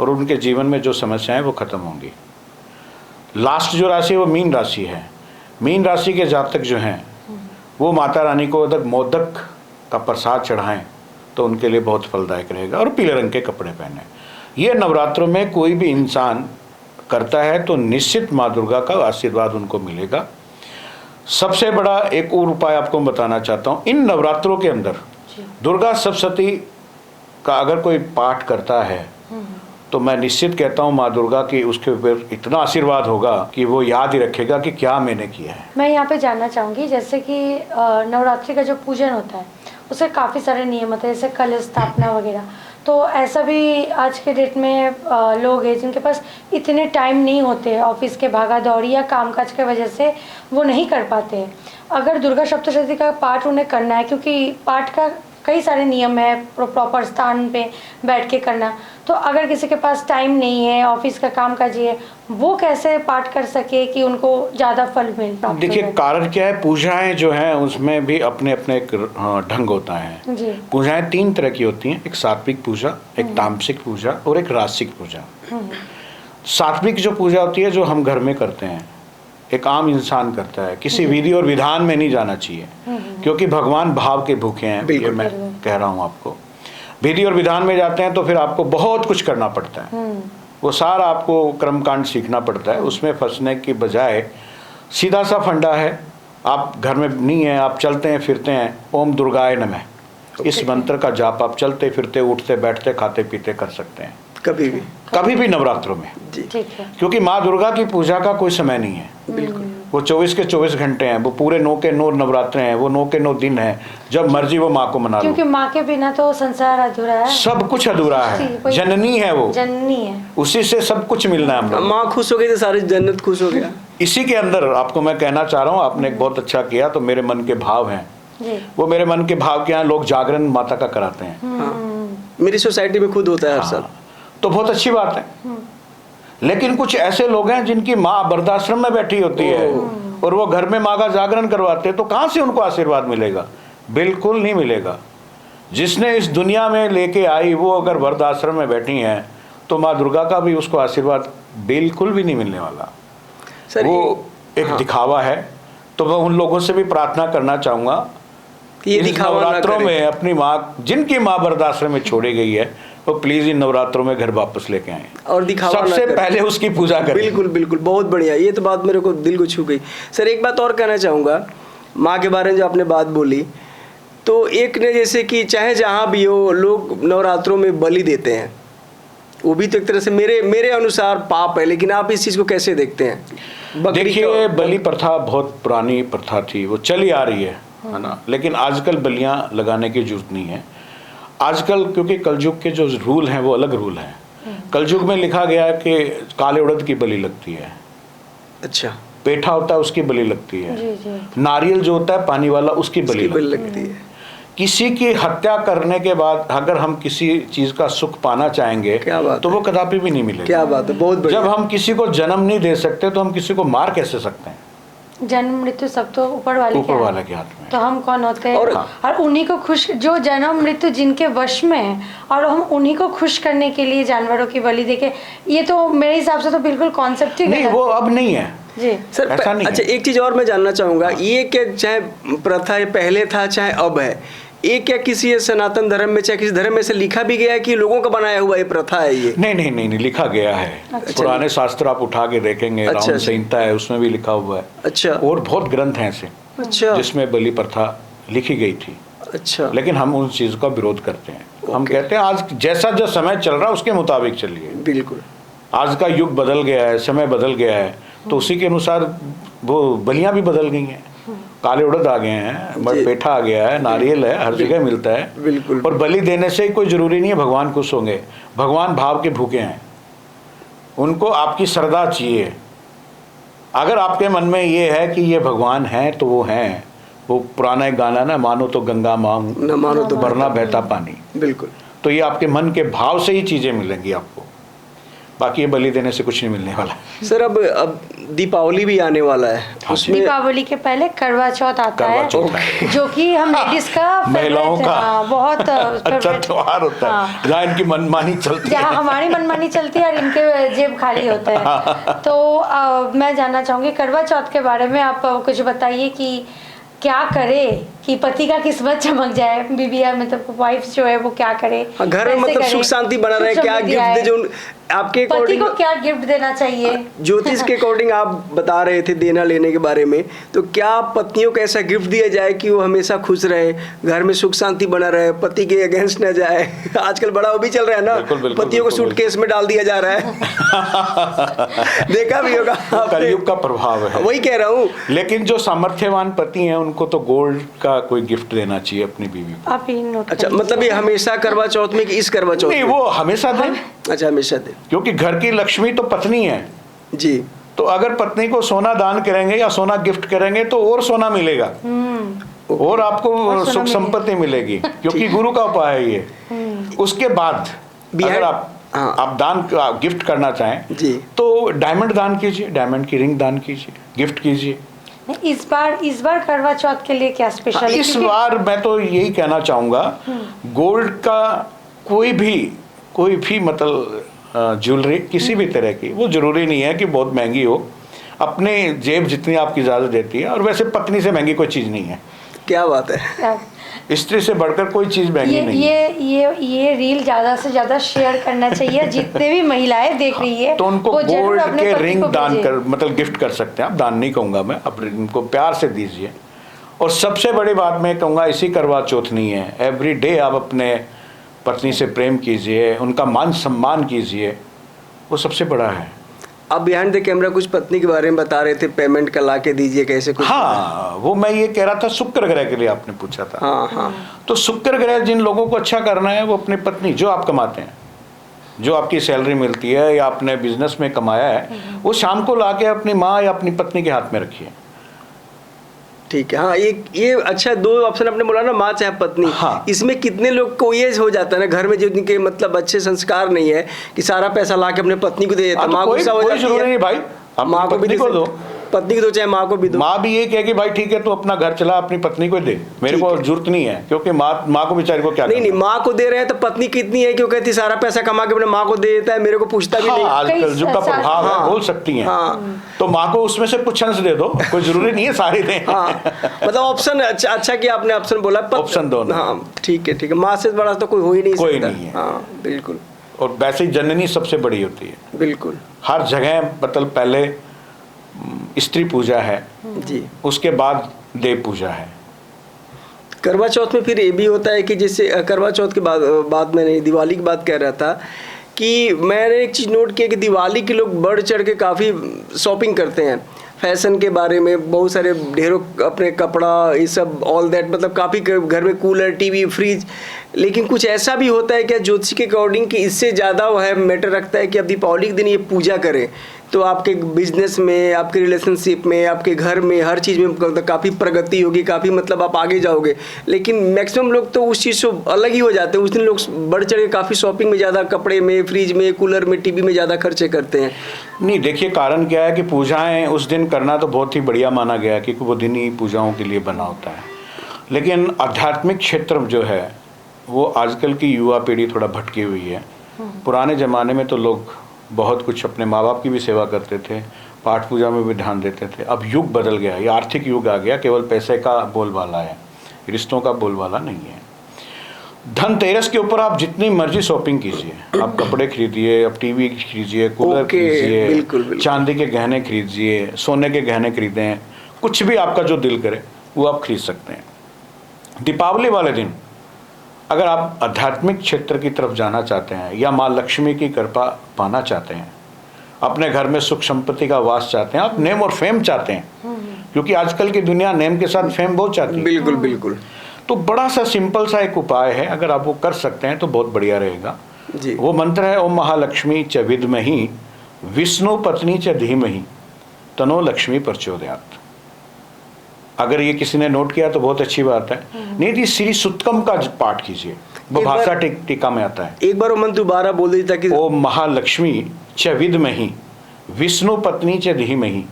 और उनके जीवन में जो समस्याएं वो खत्म होंगी। लास्ट जो राशि है वो मीन राशि है। मीन राशि के जातक जो हैं वो माता रानी को अगर मोदक का प्रसाद चढ़ाएं तो उनके लिए बहुत फलदायक रहेगा और पीले रंग के कपड़े पहने। ये नवरात्रों में कोई भी इंसान करता है तो निश्चित माँ दुर्गा का आशीर्वाद उनको मिलेगा। सबसे बड़ा एक और उपाय आपको मैं बताना चाहता हूँ, इन नवरात्रों के अंदर दुर्गा सप्तशती का अगर कोई पाठ करता है तो मैं निश्चित कहता हूँ माँ दुर्गा की उसके ऊपर इतना आशीर्वाद होगा कि वो याद ही रखेगा कि क्या मैंने किया है। मैं यहाँ पे जानना चाहूँगी, जैसे कि नवरात्रि का जो पूजन होता है उसके काफ़ी सारे नियम होते हैं, जैसे कलश स्थापना वगैरह। तो ऐसा भी आज के डेट में लोग हैं जिनके पास इतने टाइम नहीं होते, ऑफिस के भागा दौड़ी या कामकाज की वजह से वो नहीं कर पाते हैं। अगर दुर्गा सप्तशती का पाठ उन्हें करना है, क्योंकि पाठ का कई सारे नियम है, प्रॉपर स्थान पे बैठ के करना, तो अगर किसी के पास टाइम नहीं है, ऑफिस का काम काजी है, वो कैसे पाठ कर सके कि उनको ज़्यादा फल मिल प्राप्त हो देखिए जाए? कारण क्या है, पूजाएं जो हैं उसमें भी अपने अपने एक ढंग होता है। जी। पूजाएं 3 तरह की होती हैं, एक सात्विक पूजा, एक तामसिक पूजा और एक राजसिक पूजा। सात्विक जो पूजा होती है जो हम घर में करते हैं, एक आम इंसान करता है, किसी विधि और विधान में नहीं जाना चाहिए, क्योंकि भगवान भाव के भूखे हैं। ये मैं कह रहा हूँ आपको, विधि और विधान में जाते हैं तो फिर आपको बहुत कुछ करना पड़ता है, वो सारा आपको कर्मकांड सीखना पड़ता है। उसमें फंसने की बजाय सीधा सा फंडा है, आप घर में नहीं है, आप चलते हैं फिरते हैं, ओम दुर्गाय नमः, इस मंत्र का जाप आप चलते फिरते उठते बैठते खाते पीते कर सकते हैं। कभी भी। कभी भी नवरात्रों में, जी ठीक है। क्योंकि माँ दुर्गा की पूजा का कोई समय नहीं है। बिल्कुल। वो 24 के 24 घंटे हैं, वो पूरे 9 के 9 नवरात्रे हैं, वो 9 के 9 दिन हैं, जब मर्जी वो माँ को मना लो। क्योंकि माँ के बिना तो संसार अधूरा है, सब कुछ अधूरा है, कोई- जननी है वो, जननी है। उसी से सब कुछ मिलना है हम लोग। माँ खुश हो गई तो सारी जन्नत खुश हो गया। इसी के अंदर आपको मैं कहना चाह रहा हूँ, आपने एक बहुत अच्छा किया। तो मेरे मन के भाव हैं, जी। वो मेरे मन के भाव के यहाँ लोग जागरण माता का कराते हैं। मेरी सोसाइटी में खुद होता है हर साल। हाँ, तो बहुत अच्छी बात है। लेकिन कुछ ऐसे लोग हैं जिनकी माँ वृद्धाश्रम में बैठी होती है और वो घर में माँ का जागरण करवाते हैं, तो कहाँ से उनको आशीर्वाद मिलेगा? बिल्कुल नहीं मिलेगा। जिसने इस दुनिया में लेके आई वो अगर वृद्धाश्रम में बैठी हैं, तो माँ दुर्गा का भी उसको आशीर्वाद बिल्कुल भी नहीं मिलने वाला। सर वो एक दिखावा है। तो मैं उन लोगों से भी प्रार्थना करना चाहूँगा कि ये इस दिखावा ना नवरात्रों करें। में अपनी माँ, जिनकी माँ वृद्धाश्रम में छोड़ी गई है, वो प्लीज इन नवरात्रों में घर वापस लेके आए और दिखावा ना सबसे करें। पहले उसकी पूजा करें। बिल्कुल बिल्कुल, बहुत बढ़िया। ये तो बात मेरे को दिल को छू गई। सर एक बात और कहना चाहूँगा, माँ के बारे में जो आपने बात बोली, तो एक ने जैसे कि चाहे जहाँ भी हो लोग नवरात्रों में बलि देते हैं, वो भी तो एक तरह से मेरे अनुसार पाप है, लेकिन आप इस चीज़ को कैसे देखते हैं? बकरी देखिए, का- बलि प्रथा बहुत पुरानी प्रथा थी, वो चली आ रही है ना। लेकिन आजकल बलियां लगाने की जरूरत नहीं है। आजकल क्योंकि कलयुग के जो रूल हैं वो अलग रूल हैं। कलयुग में लिखा गया है कि काले उड़द की बलि लगती है, अच्छा, पेठा होता है उसकी बलि लगती है, जी जी। नारियल जो होता है पानी वाला उसकी बलि उसकी बलि लगती है। लगती है। किसी की हत्या करने के बाद अगर हम किसी चीज का सुख पाना चाहेंगे, क्या बात तो है। वो कदापि भी नहीं मिलेगा। क्या बात है, बहुत बढ़िया। जब हम किसी को जन्म नहीं दे सकते तो हम किसी को मार कैसे सकते हैं? जन्म मृत्यु सब तो ऊपर वाले ऊपर वाले के हाथ में। तो हम कौन होते हैं? और- और उन्हीं को खुश, जो जन्म मृत्यु जिनके वश में है, और हम उन्हीं को खुश करने के लिए जानवरों की बलि देके, ये तो मेरे हिसाब से तो बिल्कुल कॉन्सेप्ट ही नहीं, गलत। वो अब नहीं है। जी। सर ऐसा नहीं अच्छा, है। एक चीज़ और मैं जानना चाहूँगा, ये क्या चाहे प्रथा ये पहले था चाहे अब है, ये क्या किसी सनातन धर्म में चाहे किसी धर्म में से लिखा भी गया है कि लोगों का बनाया हुआ ये प्रथा है ये? नहीं नहीं नहीं नहीं, लिखा गया है। पुराने शास्त्र आप उठा के देखेंगे, अच्छा, राम अच्छा। संहिता है, उसमें भी लिखा हुआ है। अच्छा और बहुत ग्रंथ हैं ऐसे अच्छा जिसमें बलि प्रथा लिखी गई थी। अच्छा। लेकिन हम उन चीज का विरोध करते हैं। हम कहते हैं आज जैसा जो समय चल रहा है उसके मुताबिक चलिए। बिल्कुल। आज का युग बदल गया है, समय बदल गया है, तो उसी के अनुसार वो बलियां भी बदल गई हैं। काले उड़द आ गए हैं, जी। पेठा आ गया है, नारियल है, हर जगह मिलता है। बिल्कुल। और बलि देने से कोई जरूरी नहीं है भगवान खुश होंगे। भगवान भाव के भूखे हैं, उनको आपकी श्रद्धा चाहिए। अगर आपके मन में ये है कि ये भगवान हैं तो वो हैं। वो पुराना एक गाना ना, मानो तो गंगा मांग न मानो तो वरना बहता पानी। बिल्कुल। तो ये आपके मन के भाव से ही चीज़ें मिलेंगी आपको, बाकी ये बलि देने से कुछ नहीं मिलने वाला। सर अब दीपावली भी आने वाला है, हाँ, उसमें दीपावली के पहले करवा चौथ आता करवा है, चौथ है। जो कि हम लेडीज का महिलाओं favorite, का हाँ, बहुत अच्छा favorite। त्योहार होता है, हाँ। जहाँ इनकी मनमानी चलती है। जहाँ हमारी मनमानी चलती है और इनके जेब खाली होते हैं। तो मैं जानना चाहूंगी करवा चौथ के बारे में, आप कुछ बताइए कि क्या करे कि पति का किस्मत चमक जाए, बीबी मतलब वाइफ जो है वो क्या करे? हाँ, घर में कैसे मतलब करे? सुख शांति बना रहे, सुख क्या समृद्धि गिफ्ट दे आए? जो आपके पति अकॉर्डिंग, को क्या गिफ्ट देना चाहिए? ज्योतिष के अकॉर्डिंग आप बता रहे थे देना लेने के बारे में, तो क्या पत्नियों को ऐसा गिफ्ट दिया जाए कि वो हमेशा खुश रहे, घर में सुख शांति बना रहे, पति के अगेंस्ट न जाए? आजकल बड़ा वो भी चल रहा है ना, बिल्कुल, बिल्कुल, पतियों को बिल्कुल, सूटकेस में डाल दिया जा रहा है। देखा भी होगा वो आपने। कलयुग का प्रभाव है। वही कह रहा हूँ। लेकिन जो सामर्थ्यवान पति हैं उनको तो गोल्ड का कोई गिफ्ट देना चाहिए अपनी बीवी को। आप ही नोट अच्छा, कर मतलब ये हमेशा करवा चौथ में कि इस करवा चौथ नहीं, में? वो हमेशा दें, अच्छा, हमेशा दे। क्योंकि घर की लक्ष्मी तो पत्नी है। जी। तो अगर पत्नी को सोना दान करेंगे या सोना गिफ्ट करेंगे तो और सोना मिलेगा, और आपको और सोना सुख संपत्ति मिलेगी, क्योंकि गुरु का उपाय है ये। उसके बाद अगर हाँ। आप दान गिफ्ट करना चाहें जी। तो डायमंड दान कीजिए, डायमंड की रिंग दान कीजिए, गिफ्ट कीजिए। इस बार करवा चौथ के लिए क्या स्पेशल है? इस क्योंकि- बार मैं तो यही कहना चाहूँगा, गोल्ड का कोई भी मतलब ज्वेलरी किसी भी तरह की, वो जरूरी नहीं है कि बहुत महंगी हो, अपने जेब जितनी आपकी इजाज़त देती है। और वैसे पत्नी से महंगी कोई चीज़ नहीं है, क्या बात है। स्त्री से बढ़कर कोई चीज़ महंगी नहीं है। ये रील ज्यादा से ज्यादा शेयर करना चाहिए, जितने भी महिलाएं देख रही है तो उनको वो जरूर गोल्ड अपने के पति रिंग को दान भेजें। कर मतलब गिफ्ट कर सकते हैं आप, दान नहीं कहूँगा मैं, अब उनको प्यार से दीजिए। और सबसे बड़ी बात मैं कहूँगा, इसी करवा चौथ नहीं है, एवरी डे आप अपने पत्नी से प्रेम कीजिए, उनका मान सम्मान कीजिए, वो सबसे बड़ा है। आप बिहाइंड द कैमरा कुछ पत्नी के बारे में बता रहे थे, पेमेंट का ला के दीजिए कैसे कुछ। हाँ, वो मैं ये कह रहा था, शुक्र ग्रह के लिए आपने पूछा था। हाँ हाँ। तो शुक्र ग्रह जिन लोगों को अच्छा करना है, वो अपनी पत्नी, जो आप कमाते हैं, जो आपकी सैलरी मिलती है या आपने बिजनेस में कमाया है, वो शाम को लाके अपनी माँ या अपनी पत्नी के हाथ में रखिए। ठीक है। हाँ, ये अच्छा 2 ऑप्शन आपने बोला ना, माँ चाहे पत्नी। हाँ। इसमें कितने लोग को ये हो जाता है ना, घर में जिनके मतलब अच्छे संस्कार नहीं है कि सारा पैसा ला के अपने पत्नी को दे देता, माँ को गुस्सा हो जाती है। जरूरी नहीं भाई, माँ को भी पत्नी को दो, पत्नी को दो चाहे माँ को भी दो। माँ भी ये कहे कि भाई ठीक है तू अपना घर चला, अपनी पत्नी को दे, मेरे को जरूरत नहीं है, क्योंकि माँ को बेचारी को क्या नहीं, माँ को दे रहे हैं तो पत्नी कितनी है, क्यों कहती सारा पैसा कमा के अपने माँ को दे देता है, मेरे को पूछता भी नहीं। आजकल जो का प्रभाव है, बोल सकती हैं। हाँ। तो माँ को उसमें से कुछ अंश दे दो, कोई जरूरी नहीं है सारी दें। हाँ, मतलब ऑप्शन अच्छा कि आपने ऑप्शन बोला, ऑप्शन दो ना। हाँ ठीक है, ठीक है। माँ से बड़ा तो कोई हो ही नहीं सकता। कोई नहीं है। हाँ बिल्कुल। और वैसे ही जननी सबसे बड़ी होती है। बिल्कुल। हर जगह मतलब पहले स्त्री पूजा है जी, उसके बाद देव पूजा है। करवा चौथ में फिर ये भी होता है कि जैसे करवा चौथ के बाद मैंने दिवाली की बात कह रहा था कि मैंने एक चीज़ नोट किया कि दिवाली के लोग बढ़ चढ़ के काफ़ी शॉपिंग करते हैं, फैशन के बारे में बहुत सारे ढेरों अपने कपड़ा ये सब ऑल दैट, मतलब काफ़ी घर में कूलर, टीवी, फ्रिज। लेकिन कुछ ऐसा भी होता है क्या ज्योतिष के अकॉर्डिंग कि इससे ज़्यादा वो है मैटर रखता है कि अब दीपावली के दिन ये पूजा करें तो आपके बिजनेस में, आपके रिलेशनशिप में, आपके घर में, हर चीज़ में काफ़ी प्रगति होगी, काफ़ी मतलब आप आगे जाओगे। लेकिन मैक्सिमम लोग तो उस चीज़ से अलग ही हो जाते हैं, उस दिन लोग बढ़ चढ़ के काफ़ी शॉपिंग में ज़्यादा, कपड़े में, फ्रिज में, कूलर में, टीवी में ज़्यादा खर्चे करते हैं। नहीं, देखिए कारण क्या है कि पूजाएं उस दिन करना तो बहुत ही बढ़िया माना गया है, क्योंकि वो दिन ही पूजाओं के लिए बना होता है। लेकिन आध्यात्मिक क्षेत्र जो है वो आजकल की युवा पीढ़ी थोड़ा भटकी हुई है। पुराने ज़माने में तो लोग बहुत कुछ अपने माँ बाप की भी सेवा करते थे, पाठ पूजा में भी ध्यान देते थे। अब युग बदल गया, ये आर्थिक युग आ गया, केवल पैसे का बोलबाला है, रिश्तों का बोलबाला नहीं है। धनतेरस के ऊपर आप जितनी मर्जी शॉपिंग कीजिए, आप कपड़े खरीदिए, आप टीवी खरीदिए, कूलर खरीदिए, बिल्कुल। चांदी के गहने खरीदिए, सोने के गहने खरीदें, कुछ भी आपका जो दिल करे वो आप खरीद सकते हैं। दीपावली वाले दिन अगर आप आध्यात्मिक क्षेत्र की तरफ जाना चाहते हैं या माँ लक्ष्मी की कृपा पाना चाहते हैं, अपने घर में सुख संपत्ति का वास चाहते हैं, आप नेम और फेम चाहते हैं, क्योंकि आजकल की दुनिया नेम के साथ फेम बहुत चाहती है। बिल्कुल बिल्कुल। तो बड़ा सा सिंपल सा एक उपाय है, अगर आप वो कर सकते हैं तो बहुत बढ़िया रहेगा जी। वो मंत्र है ओम महालक्ष्मी च विद्महि विष्णु पत्नी च धीमहि तनो लक्ष्मी प्रचोदयात्। अगर ये किसी ने नोट किया तो बहुत अच्छी बात है। नहीं तो श्री सुतकम का पाठ कीजिए, वो भाषा टीका में आता है। एक बार वो मंत्र दोबारा बोल दीजिए ताकि। ओम महालक्ष्मी च विद्महि विष्णु पत्नी च धीमहि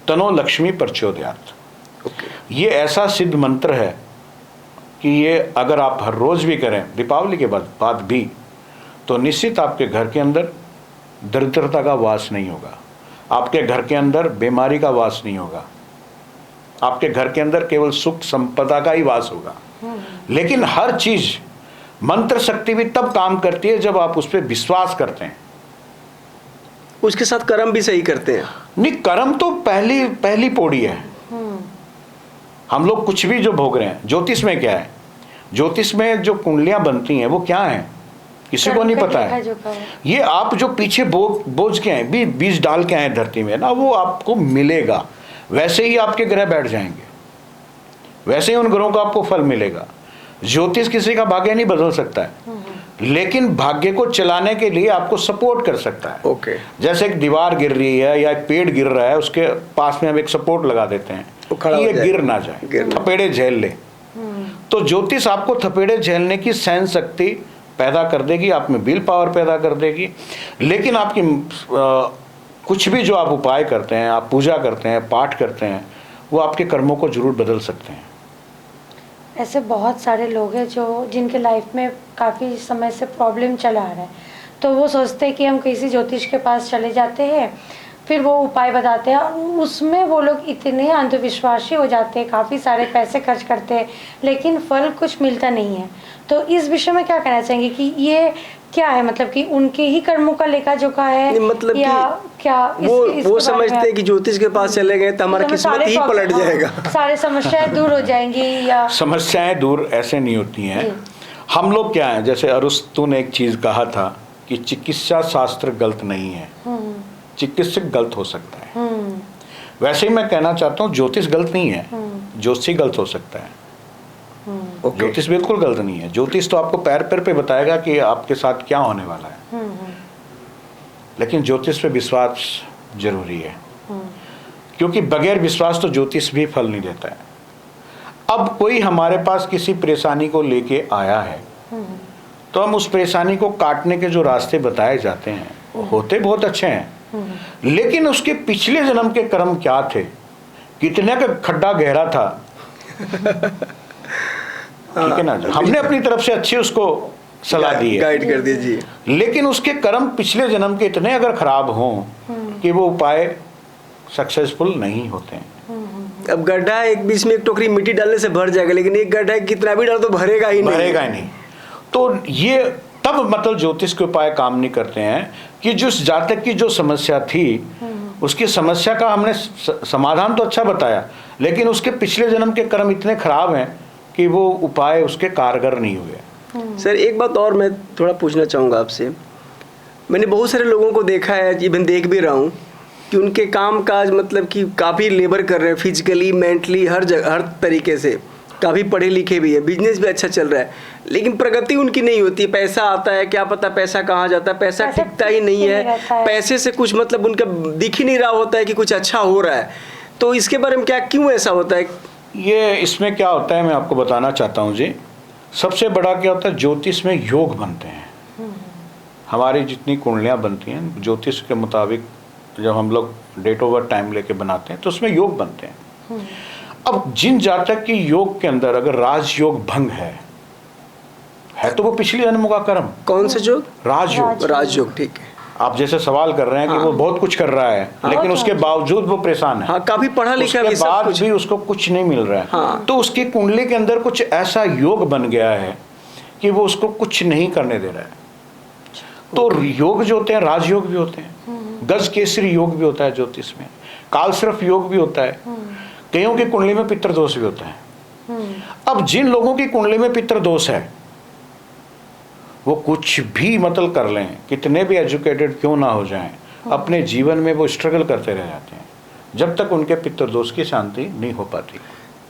तनो लक्ष्मी प्रचोदयात्। ये ऐसा सिद्ध मंत्र है कि ये अगर आप हर रोज भी करें दीपावली के बाद भी, तो निश्चित आपके घर के अंदर दरिद्रता का वास नहीं होगा, आपके घर के अंदर बीमारी का वास नहीं होगा, आपके घर के अंदर केवल सुख संपदा का ही वास होगा। लेकिन हर चीज, मंत्र शक्ति भी तब काम करती है जब आप उस पर विश्वास करते हैं, उसके साथ कर्म भी सही करते हैं। नहीं, कर्म तो पहली पौड़ी है। हम लोग कुछ भी जो भोग रहे हैं, ज्योतिष में क्या है, ज्योतिष में जो कुंडलियां बनती हैं वो क्या है किसी को नहीं पता है। ये आप जो पीछे बोझ के आए, बीज डाल के आए धरती में ना, वो आपको मिलेगा। वैसे ही आपके ग्रह बैठ जाएंगे, वैसे ही उन ग्रहों का आपको फल मिलेगा। ज्योतिष किसी का भाग्य नहीं बदल सकता है, लेकिन भाग्य को चलाने के लिए आपको सपोर्ट कर सकता है। ओके। जैसे एक दीवार गिर रही है या एक पेड़ गिर रहा है, उसके पास में हम एक सपोर्ट लगा देते हैं कि ये गिर ना जाए, थपेड़े झेल ले। तो ज्योतिष आपको थपेड़े झेलने की सहन शक्ति पैदा कर देगी, आप में विल पावर पैदा कर देगी। लेकिन आपकी कुछ भी जो आप उपाय करते हैं, आप पूजा करते हैं, पाठ करते हैं, वो आपके कर्मों को जरूर बदल सकते हैं। ऐसे बहुत सारे लोग हैं जो जिनके लाइफ में काफ़ी समय से प्रॉब्लम चला आ रहा है, तो वो सोचते हैं कि हम किसी ज्योतिष के पास चले जाते हैं, फिर वो उपाय बताते हैं, और उसमें वो लोग इतने अंधविश्वासी हो जाते हैं, काफ़ी सारे पैसे खर्च करते हैं, लेकिन फल कुछ मिलता नहीं है। तो इस विषय में क्या कहना चाहेंगे कि ये क्या है, मतलब कि उनके ही कर्मों का लेखा जोखा है, मतलब या क्या वो समझते हैं कि ज्योतिष के पास चले गए तो हमारा किस्मत ही पलट जाएगा, सारे समस्याएं दूर हो जाएंगी? या समस्याएं दूर ऐसे नहीं होती हैं। हम लोग क्या हैं, जैसे अरस्तु ने एक चीज़ कहा था कि चिकित्सा शास्त्र गलत नहीं है, चिकित्सक गलत हो सकता है। वैसे ही मैं कहना चाहता हूँ ज्योतिष गलत नहीं है, ज्योतिषी गलत हो सकता है। ओके। ज्योतिष बिल्कुल गलत नहीं है। ज्योतिष तो आपको पैर पैर पे बताएगा कि आपके साथ क्या होने वाला है, लेकिन ज्योतिष पे विश्वास जरूरी है, क्योंकि बगैर विश्वास तो ज्योतिष भी फल नहीं देता है। अब कोई हमारे पास किसी परेशानी को लेके आया है, तो हम उस परेशानी को काटने के जो रास्ते बताए जाते हैं वो होते बहुत अच्छे हैं, लेकिन उसके पिछले जन्म के कर्म क्या थे, कितने का खड्डा गहरा था, ठीक है ना। हमने अपनी तरफ से अच्छी उसको सलाह दी है, गाइड कर दीजिए। लेकिन उसके कर्म पिछले जन्म के इतने अगर खराब हों कि वो उपाय सक्सेसफुल नहीं होते हैं। अब गड्ढा एक बीच में एक टोकरी मिट्टी डालने से भर जाएगा, लेकिन एक गड्ढा कितना भी डालो तो भरेगा ही नहीं। भरेगा ही नहीं। तो ये तब मतलब ज्योतिष के उपाय काम नहीं करते हैं कि जिस जातक की जो समस्या थी उसकी समस्या का हमने समाधान तो अच्छा बताया, लेकिन उसके पिछले जन्म के कर्म इतने खराब हैं कि वो उपाय उसके कारगर नहीं हुए। सर एक बात और मैं थोड़ा पूछना चाहूँगा आपसे। मैंने बहुत सारे लोगों को देखा है, इवन देख भी रहा हूँ कि उनके काम काज मतलब कि काफ़ी लेबर कर रहे हैं, फिजिकली मेंटली हर जगह हर तरीके से, काफ़ी पढ़े लिखे भी है, बिजनेस भी अच्छा चल रहा है, लेकिन प्रगति उनकी नहीं होती है। पैसा आता है, क्या पता पैसा कहाँ जाता है, पैसा टिकता ही नहीं है, पैसे से कुछ मतलब उनका दिख ही नहीं रहा होता है कि कुछ अच्छा हो रहा है। तो इसके बारे में क्या, क्यों ऐसा होता है? ये इसमें क्या होता है मैं आपको बताना चाहता हूँ जी। सबसे बड़ा क्या होता है, ज्योतिष में योग बनते हैं। हमारी जितनी कुंडलियाँ बनती हैं ज्योतिष के मुताबिक, जब हम लोग डेट ऑफ बर्थ टाइम लेके बनाते हैं तो उसमें योग बनते हैं। अब जिन जातक की योग के अंदर अगर राजयोग भंग है तो वो पिछले जन्म का कर्म। कौन से योग? राजयोग। राजयोग, ठीक है। आप जैसे सवाल कर रहे हैं कि वो बहुत कुछ कर रहा है, लेकिन उसके बावजूद वो परेशान है। हाँ, काफी पढ़ा लिखा उसके भी, सब बाद कुछ भी उसको कुछ नहीं मिल रहा है। हाँ। तो उसकी कुंडली के अंदर कुछ ऐसा योग बन गया है कि वो उसको कुछ नहीं करने दे रहा है। तो योग जो होते हैं राजयोग भी होते हैं, गज केसरी योग भी होता है ज्योतिष में, कालसर्प योग भी होता है, कईयों की कुंडली में पितृदोष भी होता है। अब जिन लोगों की कुंडली में पितृदोष है वो कुछ भी मतलब कर लें, कितने भी एजुकेटेड क्यों ना हो जाएं, अपने जीवन में वो स्ट्रगल करते रह जाते हैं जब तक उनके पितृदोष की शांति नहीं हो पाती।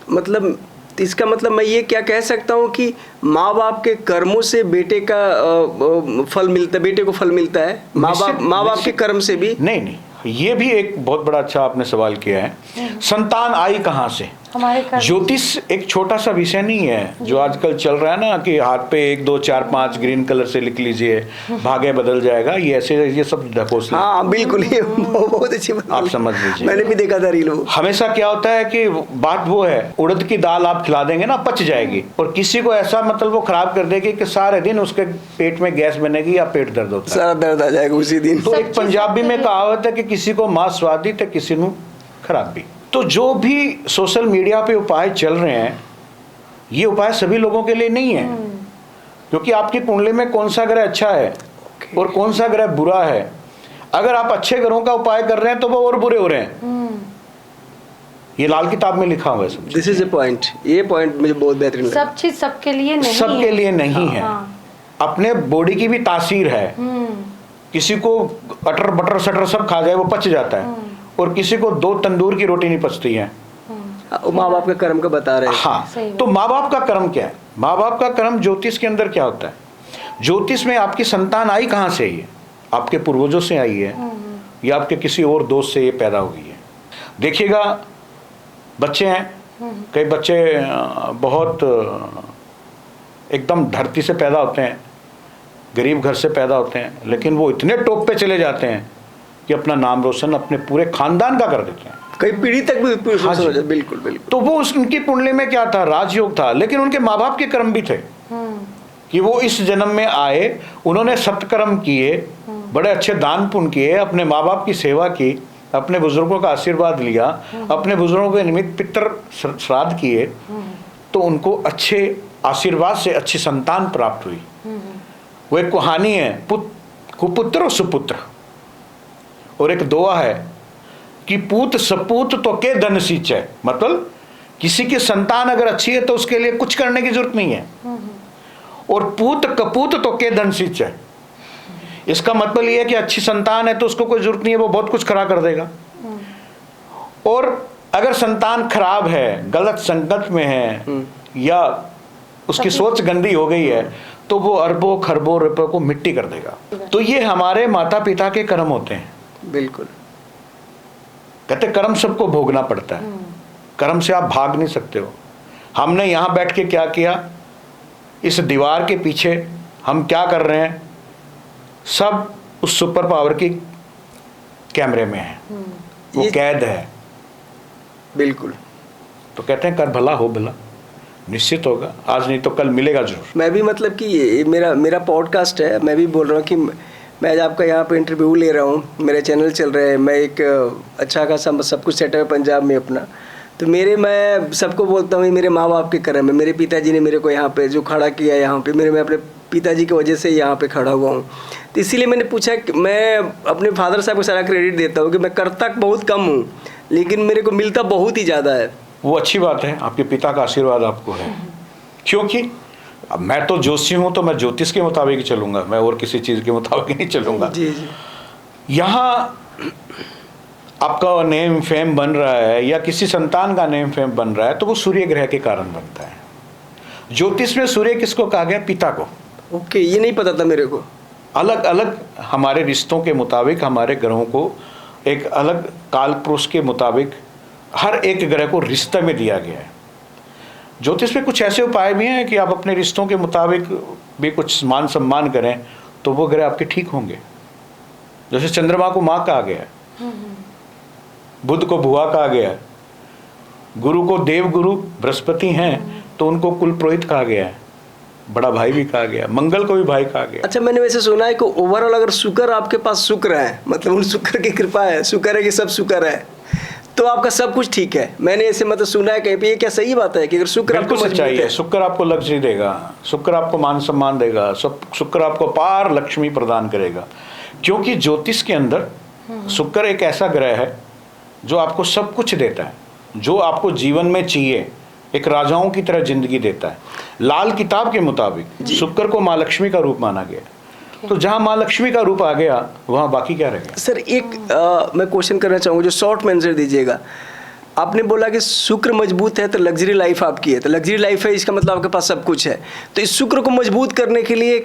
मतलब इसका मतलब मैं ये क्या कह सकता हूँ कि माँ बाप के कर्मों से बेटे का फल मिलता है, बेटे को फल मिलता है, माँ बाप के कर्म से भी नहीं, ये भी एक बहुत बड़ा अच्छा आपने सवाल किया है। संतान आई कहाँ से? हमारे कर्म। ज्योतिष एक छोटा सा विषय नहीं है जो आजकल चल रहा है ना कि हाथ पे 1 2 4 5 ग्रीन कलर से लिख लीजिए भाग्य बदल जाएगा, ये ऐसे ये सब ढकोस। हाँ बिल्कुल, ये बहुत अच्छी बात आप समझ लीजिए। मैंने भी देखा था रील। हमेशा क्या होता है कि बात वो है, उड़द की दाल आप खिला देंगे ना पच जाएगी, और किसी को ऐसा मतलब वो खराब कर देगी कि सारे दिन उसके पेट में गैस बनेगी या पेट दर्द होता है, सारा दर्द आ जाएगा उसी दिन। तो एक पंजाबी में कहावत है कि किसी को मां स्वादी तो किसी को खराबी। तो जो भी सोशल मीडिया पे उपाय चल रहे हैं ये उपाय सभी लोगों के लिए नहीं है, क्योंकि आपकी कुंडली में कौन सा ग्रह अच्छा है और कौन सा ग्रह बुरा है। अगर आप अच्छे ग्रहों का उपाय कर रहे हैं तो वो और बुरे हो रहे हैं। ये लाल किताब में लिखा हुआ है सब। दिस इज ए पॉइंट, ये पॉइंट मुझे बहुत बेहतरीन लगा। सब चीज सबके लिए नहीं है। सबके लिए नहीं है। अपने बॉडी की भी तासीर है। किसी को अटर बटर सटर सब खा जाए वो पच जाता है, और किसी को 2 तंदूर की रोटी नहीं पचती है। माँ बाप के कर्म का बता रहे हैं। हाँ, तो माँ बाप का कर्म क्या है? माँ बाप का कर्म ज्योतिष के अंदर क्या होता है? ज्योतिष में आपकी संतान आई कहाँ से? ये आपके पूर्वजों से आई है या आपके किसी और दोस्त से ये पैदा हुई है? देखिएगा, बच्चे हैं, कई बच्चे बहुत एकदम धरती से पैदा होते हैं, गरीब घर से पैदा होते हैं, लेकिन वो इतने टॉप पे चले जाते हैं कि अपना नाम रोशन अपने पूरे खानदान का कर देते हैं, कई पीढ़ी तक भी। हाँ जी। बिल्कुल बिल्कुल। तो वो उनकी कुंडली में क्या था? राजयोग था, लेकिन उनके माँ बाप के कर्म भी थे कि वो इस जन्म में आए, उन्होंने सत्कर्म किए, बड़े अच्छे दान पुण्य किए, अपने माँ बाप की सेवा की, अपने बुजुर्गों का आशीर्वाद लिया, अपने बुजुर्गों के निमित्त पितृ श्राद्ध किए, तो उनको अच्छे आशीर्वाद से अच्छी संतान प्राप्त हुई। वो एक कहानी है, कुपुत्र और सुपुत्र, और एक दुआ है कि पूत सपूत तो के धन सींचे, मतलब किसी की संतान अगर अच्छी है तो उसके लिए कुछ करने की जरूरत नहीं है, और पूत कपूत तो के धन सिंच है। इसका मतलब ये है कि अच्छी संतान है तो उसको कोई जरूरत नहीं है, वो बहुत कुछ खड़ा कर देगा। और अगर संतान खराब है, गलत संगत में है, या उसकी सोच गंदी हो गई है, तो वो अरबों खरबों रुपयों को मिट्टी कर देगा। तो ये हमारे माता पिता के कर्म होते हैं। बिल्कुल। कहते कर्म सबको भोगना पड़ता है, कर्म से आप भाग नहीं सकते हो। हमने यहाँ बैठ के क्या किया, इस दीवार के पीछे हम क्या कर रहे हैं, सब उस सुपर पावर की कैमरे में है, वो कैद है। बिल्कुल। तो कहते हैं कर भला हो भला, निश्चित होगा, आज नहीं तो कल मिलेगा जरूर। मैं भी मतलब कि ये मेरा पॉडकास्ट है, मैं भी बोल रहा हूँ कि मैं आज आपका यहाँ पे इंटरव्यू ले रहा हूँ, मेरे चैनल चल रहे हैं, मैं एक अच्छा खासा सब कुछ सेटअप है पंजाब में अपना। तो मैं सबको बोलता हूँ ये मेरे माँ बाप के कर्म है, मेरे पिताजी ने मेरे को यहाँ पे जो खड़ा किया है यहाँ पे, मैं अपने पिताजी की वजह से यहाँ पे खड़ा हुआ हूँ। तो इसीलिए मैंने पूछा कि मैं अपने फादर साहब को सारा क्रेडिट देता हूँ कि मैं करता बहुत कम हूँ, लेकिन मेरे को मिलता बहुत ही ज़्यादा है। वो अच्छी बात है, आपके पिता का आशीर्वाद आपको है। क्योंकि अब मैं तो ज्योतिषी हूँ, तो मैं ज्योतिष के मुताबिक ही चलूँगा, मैं और किसी चीज़ के मुताबिक नहीं चलूँगा। जी जी। यहाँ आपका नेम फेम बन रहा है या किसी संतान का नेम फेम बन रहा है, तो वो सूर्य ग्रह के कारण बनता है। ज्योतिष में सूर्य किसको कहा गया? पिता को। ओके, ये नहीं पता था मेरे को। अलग अलग हमारे रिश्तों के मुताबिक हमारे ग्रहों को एक अलग काल पुरुष के मुताबिक हर एक ग्रह को रिश्ते में दिया गया है। ज्योतिष में कुछ ऐसे उपाय भी हैं कि आप अपने रिश्तों के मुताबिक भी कुछ मान सम्मान करें तो वो ग्रह आपके ठीक होंगे। जैसे चंद्रमा को माँ कहा गया है, बुध को भुआ कहा गया है, गुरु को देव गुरु बृहस्पति हैं तो उनको कुल पुरोहित कहा गया है, बड़ा भाई भी कहा गया, मंगल को भी भाई कहा गया। अच्छा, मैंने वैसे सुना है कि ओवरऑल अगर शुक्र आपके पास शुक्र है, मतलब उन शुक्र की कृपा है, शुक्र है कि सब शुक्र है, तो आपका सब कुछ ठीक है। मैंने ऐसे मतलब सुना है कहीं पे, ये क्या सही बात है कि अगर शुक्र आपको सच्चाई है? शुक्र आपको लग्जरी देगा, शुक्र आपको मान सम्मान देगा, शुक्र आपको पार लक्ष्मी प्रदान करेगा। क्योंकि ज्योतिष के अंदर शुक्र एक ऐसा ग्रह है जो आपको सब कुछ देता है, जो आपको जीवन में चाहिए, एक राजाओं की तरह जिंदगी देता है। लाल किताब के मुताबिक शुक्र को माँ लक्ष्मी का रूप माना गया। तो जहाँ माँ लक्ष्मी का रूप आ गया वहाँ बाकी क्या रह गया? सर एक मैं क्वेश्चन करना चाहूँगा, जो शॉर्ट में आंसर दीजिएगा। आपने बोला कि शुक्र मजबूत है तो लग्जरी लाइफ आपकी है, तो लग्जरी लाइफ है इसका मतलब आपके पास सब कुछ है। तो इस शुक्र को मजबूत करने के लिए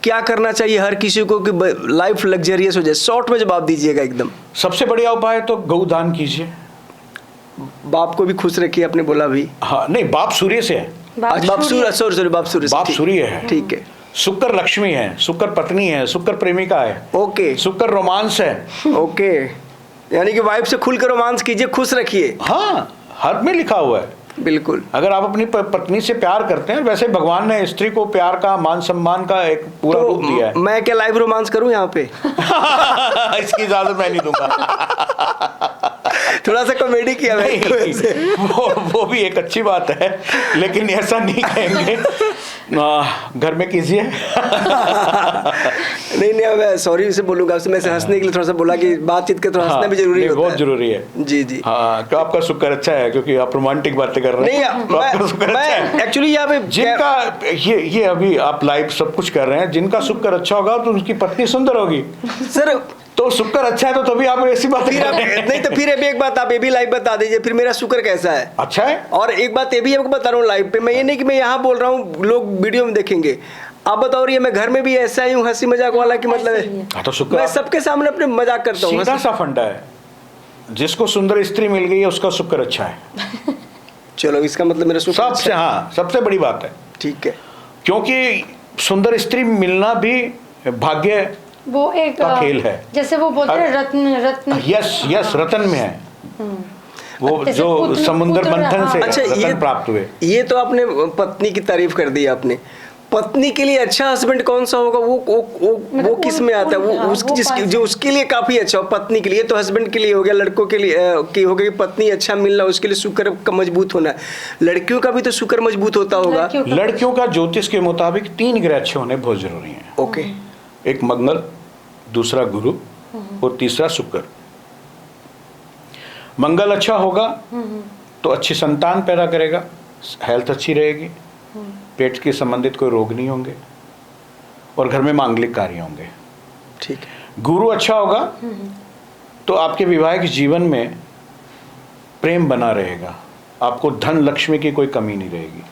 क्या करना चाहिए हर किसी को कि लाइफ लग्जरियस हो जाए? शॉर्ट में जवाब दीजिएगा एकदम। सबसे बढ़िया उपाय तो गौदान कीजिए। बाप को भी खुश रखिए, आपने बोला भी। हाँ नहीं, बाप सूर्य से है। बाप सूर्य, सॉरी बाप सूर्य, बाप सूर्य है, ठीक है। शुक्र लक्ष्मी है, शुक्र पत्नी है, शुक्र प्रेमिका है, ओके, शुक्र रोमांस है, ओके। यानी कि वाइफ से खुलकर रोमांस कीजिए, खुश रखिए। हाँ, हर में लिखा हुआ है। बिल्कुल। अगर आप अपनी पत्नी से प्यार करते हैं, वैसे भगवान ने स्त्री को प्यार का, मान सम्मान का एक पूरा रूप दिया है। मैं क्या लाइव रोमांस करूं यहाँ पे? इसकी इजाजत मैं नहीं दूंगा। थोड़ा सा कॉमेडी किया नहीं, वो भी एक अच्छी बात है, लेकिन ऐसा नहीं कहेंगे। घर में कीजिए। नहीं, मैं सॉरी से बोलूंगा आपसे, मैं हंसने के लिए थोड़ा सा बोला कि बातचीत के थोड़ा हंसना भी जरूरी है। बहुत जरूरी है। जी जी। हाँ, तो आपका शुक्र अच्छा है क्योंकि आप रोमांटिक बातें कर रहे हैं। नहीं, मैं एक्चुअली यहाँ पे जिनका ये अभी आप लाइव सब कुछ कर रहे हैं, जिनका शुक्र अच्छा होगा तो उनकी पत्नी सुंदर होगी। सर तो शुक्र अच्छा है तो तभी आप ऐसी बात नहीं, तो फिर अभी एक बात आप ये भी लाइव बता दीजिए, फिर मेरा शुक्र कैसा है? अच्छा है। और एक बात ये भी आपको बता रहा हूँ लाइव पे, मैं ये नहीं कि मैं यहाँ बोल रहा हूँ, लोग वीडियो में देखेंगे। आप बताओ रही है, मैं घर में भी ऐसा ही हूँ, हंसी मजाक वाला की मतलब है। तो शुक्र, मैं सबके सामने अपने मजाक करता हूँ। सीधा सा फंडा है, जिसको सुंदर स्त्री मिल गई है उसका शुक्र अच्छा है। चलो, इसका मतलब मेरा शुक्र सबसे, हाँ, सबसे बड़ी बात है। ठीक है, क्योंकि सुंदर स्त्री मिलना भी भाग्य वो एक का खेल है। जैसे वो बोलते हैं रत्न। यस, रतन में है वो, जो समुद्र मंथन से रतन प्राप्त हुए। ये तो आपने पत्नी की तारीफ कर दी आपने। पत्नी के लिए अच्छा हस्बैंड कौन सा होगा? वो किस में आता है? वो जो उसके लिए काफी अच्छा हो। पत्नी के लिए तो हस्बैंड के लिए हो गया, लड़कों के लिए हो गया कि पत्नी अच्छा मिलना, उसके लिए शुक्र का मजबूत होना। लड़कियों का भी तो शुक्र मजबूत होता होगा। लड़कियों का ज्योतिष के मुताबिक 3 ग्रह अच्छे होने बहुत जरूरी है। ओके, एक मंगल, दूसरा गुरु और तीसरा शुक्र। मंगल अच्छा होगा तो अच्छी संतान पैदा करेगा, हेल्थ अच्छी रहेगी, पेट के संबंधित कोई रोग नहीं होंगे और घर में मांगलिक कार्य होंगे। ठीक है। गुरु अच्छा होगा तो आपके वैवाहिक जीवन में प्रेम बना रहेगा, आपको धन लक्ष्मी की कोई कमी नहीं रहेगी।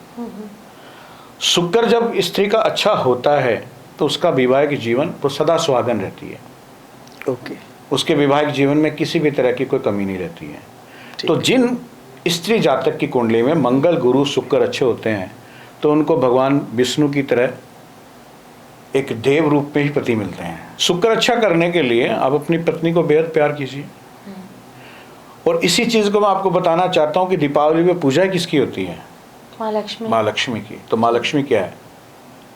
शुक्र जब स्त्री का अच्छा होता है तो उसका वैवाहिक जीवन वो सदा सुहागन रहती है। ओके। उसके वैवाहिक जीवन में किसी भी तरह की कोई कमी नहीं रहती है। तो जिन स्त्री जातक की कुंडली में मंगल गुरु शुक्र अच्छे होते हैं तो उनको भगवान विष्णु की तरह एक देव रूप में ही पति मिलते हैं। शुक्र अच्छा करने के लिए आप अपनी पत्नी को बेहद प्यार कीजिए। और इसी चीज़ को मैं आपको बताना चाहता हूँ कि दीपावली में पूजा किसकी होती है? माँ लक्ष्मी। माँ लक्ष्मी की। तो माँ लक्ष्मी क्या है?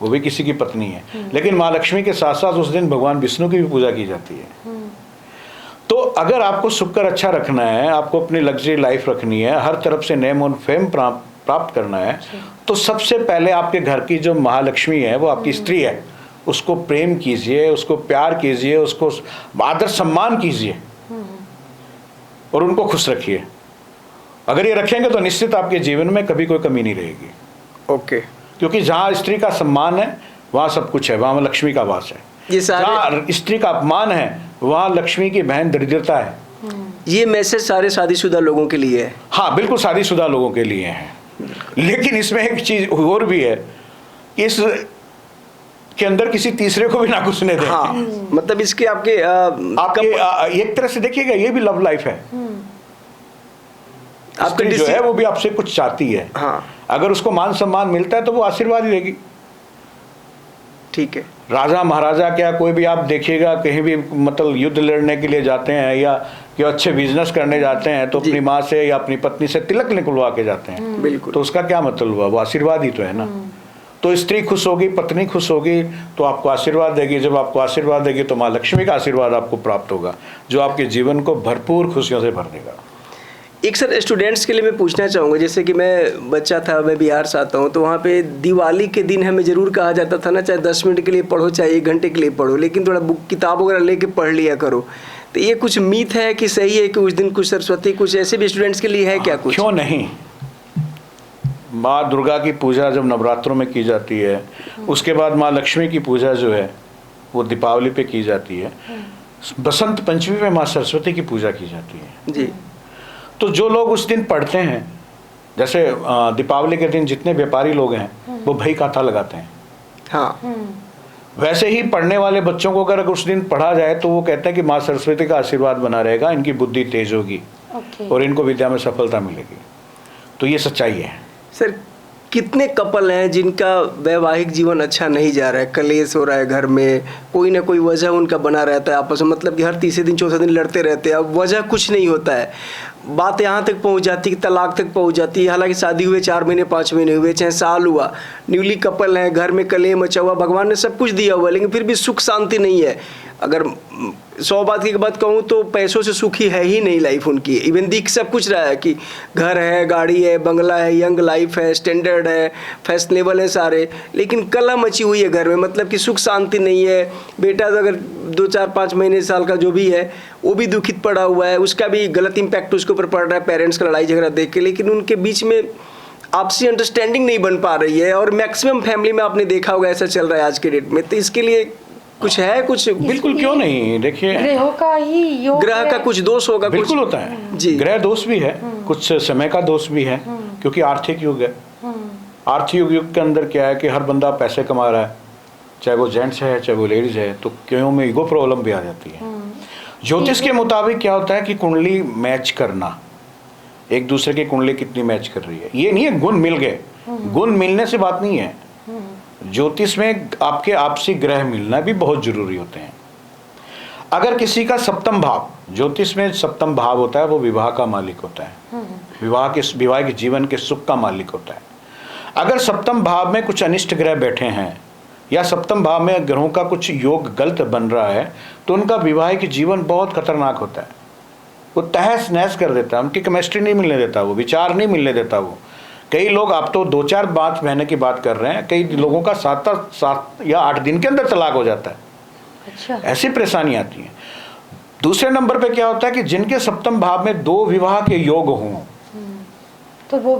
वो भी किसी की पत्नी है, लेकिन माँ लक्ष्मी के साथ साथ उस दिन भगवान विष्णु की भी पूजा की जाती है। तो अगर आपको शुक्र अच्छा रखना है, आपको अपनी लग्जरी लाइफ रखनी है, हर तरफ से नेम और फेम प्राप्त करना है, तो सबसे पहले आपके घर की जो महालक्ष्मी है वो आपकी स्त्री है, उसको प्रेम कीजिए, उसको प्यार कीजिए, उसको आदर सम्मान कीजिए और उनको खुश रखिए। अगर ये रखेंगे तो निश्चित आपके जीवन में कभी कोई कमी नहीं रहेगी। ओके। क्योंकि जहाँ स्त्री का सम्मान है वहाँ सब कुछ है, वहाँ लक्ष्मी का वास है। ये सारे जहाँ स्त्री का अपमान है वहाँ लक्ष्मी की बहन दरिद्रता है। ये मैसेज सारे शादीशुदा लोगों के लिए है। हाँ, बिल्कुल शादीशुदा लोगों के लिए है। लेकिन इसमें एक चीज और भी है कि इस के अंदर किसी तीसरे को भी ना घुसने दें। हाँ, मतलब इसके आपके एक तरह से देखिएगा ये भी लव लाइफ है। स्त्री जो है वो भी आपसे कुछ चाहती है। हाँ। अगर उसको मान सम्मान मिलता है तो वो आशीर्वाद ही देगी। ठीक है। राजा महाराजा क्या कोई भी आप देखिएगा कहीं भी मतलब युद्ध लड़ने के लिए जाते हैं या कि अच्छे बिजनेस करने जाते हैं तो अपनी माँ से या अपनी पत्नी से तिलक निकलवा के जाते हैं। बिल्कुल। तो उसका क्या मतलब हुआ? वो आशीर्वाद ही तो है ना। तो स्त्री खुश होगी, पत्नी खुश होगी तो आपको आशीर्वाद देगी। जब आपको आशीर्वाद देगी तो माँ लक्ष्मी का आशीर्वाद आपको प्राप्त होगा जो आपके जीवन को भरपूर खुशियों से भर देगा। एक सर स्टूडेंट्स के लिए मैं पूछना चाहूँगा, जैसे कि मैं बच्चा था, मैं बिहार से आता हूँ, तो वहाँ पे दिवाली के दिन हमें ज़रूर कहा जाता था ना, चाहे 10 मिनट के लिए पढ़ो चाहे 1 घंटे के लिए पढ़ो, लेकिन थोड़ा बुक किताब वगैरह लेके पढ़ लिया करो। तो ये कुछ मीथ है कि सही है कि उस दिन कुछ सरस्वती कुछ ऐसे भी स्टूडेंट्स के लिए है क्या कुछ? क्यों नहीं। माँ दुर्गा की पूजा जब नवरात्रों में की जाती है, उसके बाद माँ लक्ष्मी की पूजा जो है वो दीपावली पे की जाती है, बसंत पंचमी में माँ सरस्वती की पूजा की जाती है जी। तो जो लोग उस दिन पढ़ते हैं, जैसे दीपावली के दिन जितने व्यापारी लोग हैं वो भई कांता लगाते हैं। हाँ। वैसे ही पढ़ने वाले बच्चों को अगर उस दिन पढ़ा जाए तो वो कहते हैं कि माँ सरस्वती का आशीर्वाद बना रहेगा, इनकी बुद्धि तेज होगी और इनको विद्या में सफलता मिलेगी। तो ये सच्चाई है। सर कितने कपल हैं जिनका वैवाहिक जीवन अच्छा नहीं जा रहा है, कलेश हो रहा है घर में, कोई ना कोई वजह उनका बना रहता है आपस में, मतलब कि हर तीसरे दिन चौथे दिन लड़ते रहते हैं, अब वजह कुछ नहीं होता है, बात यहाँ तक पहुँच जाती है कि तलाक तक पहुँच जाती है। हालांकि शादी हुए 4 महीने 5 महीने हुए चाहे साल हुआ, न्यूली कपल है, घर में कलेह मचा हुआ, भगवान ने सब कुछ दिया हुआ लेकिन फिर भी सुख शांति नहीं है। अगर 100 बात की बात कहूँ तो पैसों से सुखी है ही नहीं लाइफ उनकी। इवन दिख सब कुछ रहा है कि घर है, गाड़ी है, बंगला है, यंग लाइफ है, स्टैंडर्ड है, फैशनेबल है सारे, लेकिन कलह मची हुई है घर में, मतलब कि सुख शांति नहीं है। बेटा तो अगर 2 4 5 महीने साल का जो भी है वो भी दुखित पड़ा हुआ है, उसका भी गलत इम्पैक्ट उसके ऊपर पड़ रहा है पेरेंट्स का लड़ाई झगड़ा देख के, लेकिन उनके बीच में आपसी अंडरस्टैंडिंग नहीं बन पा रही है। और मैक्सिमम फैमिली में आपने देखा होगा ऐसा चल रहा है आज के डेट में। तो इसके लिए कुछ है कुछ? बिल्कुल, क्यों नहीं। देखिए ग्रहों का ही योग, ग्रह का कुछ दोष होगा, बिल्कुल होता है जी। ग्रह दोष भी है, कुछ समय का दोष भी है, क्योंकि आर्थिक युग है। आर्थिक युग के अंदर क्या है कि हर बंदा पैसे कमा रहा है, चाहे वो जेंट्स है चाहे वो लेडीज है, तो क्यों में ईगो प्रॉब्लम भी आ जाती है। ज्योतिष के मुताबिक क्या होता है कि कुंडली मैच करना, एक दूसरे की कुंडली कितनी मैच कर रही है, ये नहीं है गुण मिल गए। गुण मिलने से बात नहीं है। ज्योतिष में आपके आपसी ग्रह मिलना भी बहुत जरूरी होते हैं। अगर किसी का सप्तम भाव, ज्योतिष में सप्तम भाव होता है, वो विवाह का मालिक होता है, विवाहिक जीवन के सुख का मालिक होता है। अगर सप्तम भाव में कुछ अनिष्ट ग्रह बैठे हैं या सप्तम भाव में ग्रहों का कुछ योग गलत बन रहा है तो उनका विवाहिक जीवन बहुत खतरनाक होता है। वो तहस नहस कर देता है, उनकी केमिस्ट्री नहीं मिलने देता, वो विचार नहीं मिलने देता। वो कई लोग, आप तो 2 4 5 महीने की बात कर रहे हैं, कई लोगों का 7 या 8 दिन के अंदर तलाक हो जाता है। अच्छा। ऐसी परेशानी आती है। दूसरे नंबर पे क्या होता है कि जिनके सप्तम भाव में 2 विवाह के योग हों तो वो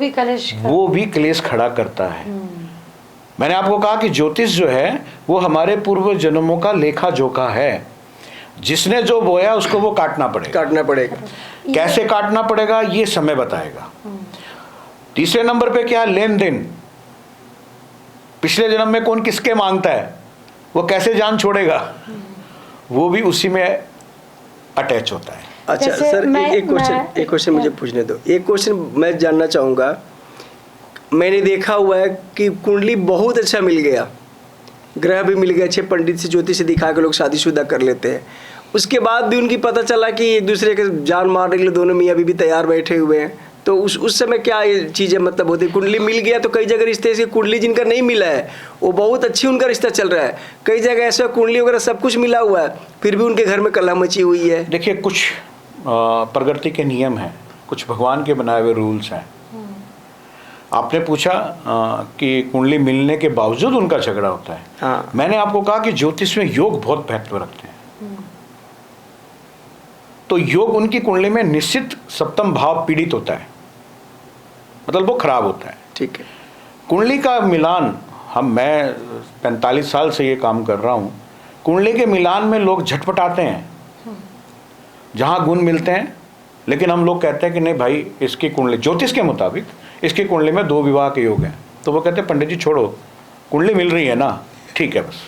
भी कलेश खड़ा करता है। मैंने आपको कहा कि ज्योतिष जो है वो हमारे पूर्व जन्मों का लेखा जोखा है। जिसने जो बोया उसको वो काटना पड़ेगा। कैसे काटना पड़ेगा ये समय बताएगा। तीसरे नंबर पे क्या है? लेन देन। पिछले जन्म में कौन किसके मांगता है, वो कैसे जान छोड़ेगा, वो भी उसी में अटैच होता है। अच्छा सर, एक क्वेश्चन मुझे पूछने दो। एक क्वेश्चन मैं जानना चाहूँगा। मैंने देखा हुआ है कि कुंडली बहुत अच्छा मिल गया, ग्रह भी मिल गए अच्छे, पंडित से ज्योतिष से दिखा के लोग शादीशुदा कर लेते हैं। उसके बाद भी उनकी पता चला कि एक दूसरे के जान मारने के लिए दोनों मियाँ बीवी तैयार बैठे हुए हैं, तो उस समय क्या ये चीज़ें मतलब होती है? कुंडली मिल गया तो कई जगह रिश्ते से, कुंडली जिनका नहीं मिला है वो बहुत अच्छी उनका रिश्ता चल रहा है। कई जगह ऐसा कुंडली वगैरह सब कुछ मिला हुआ है, फिर भी उनके घर में कलह मची हुई है। देखिए, कुछ प्रकृति के नियम हैं, कुछ भगवान के बनाए हुए रूल्स हैं। आपने पूछा कि कुंडली मिलने के बावजूद उनका झगड़ा होता है। हाँ। मैंने आपको कहा कि ज्योतिष में योग बहुत महत्व रखते हैं। तो योग उनकी कुंडली में निश्चित सप्तम भाव पीड़ित होता है, मतलब वो खराब होता है। ठीक है। कुंडली का मिलान, मैं 45 साल से ये काम कर रहा हूँ। कुंडली के मिलान में लोग झटपटाते हैं जहाँ गुण मिलते हैं, लेकिन हम लोग कहते हैं कि नहीं भाई, इसकी कुंडली ज्योतिष के मुताबिक इसकी कुंडली में 2 विवाह के योग हैं। तो वो कहते हैं पंडित जी छोड़ो, कुंडली मिल रही है ना, ठीक है बस।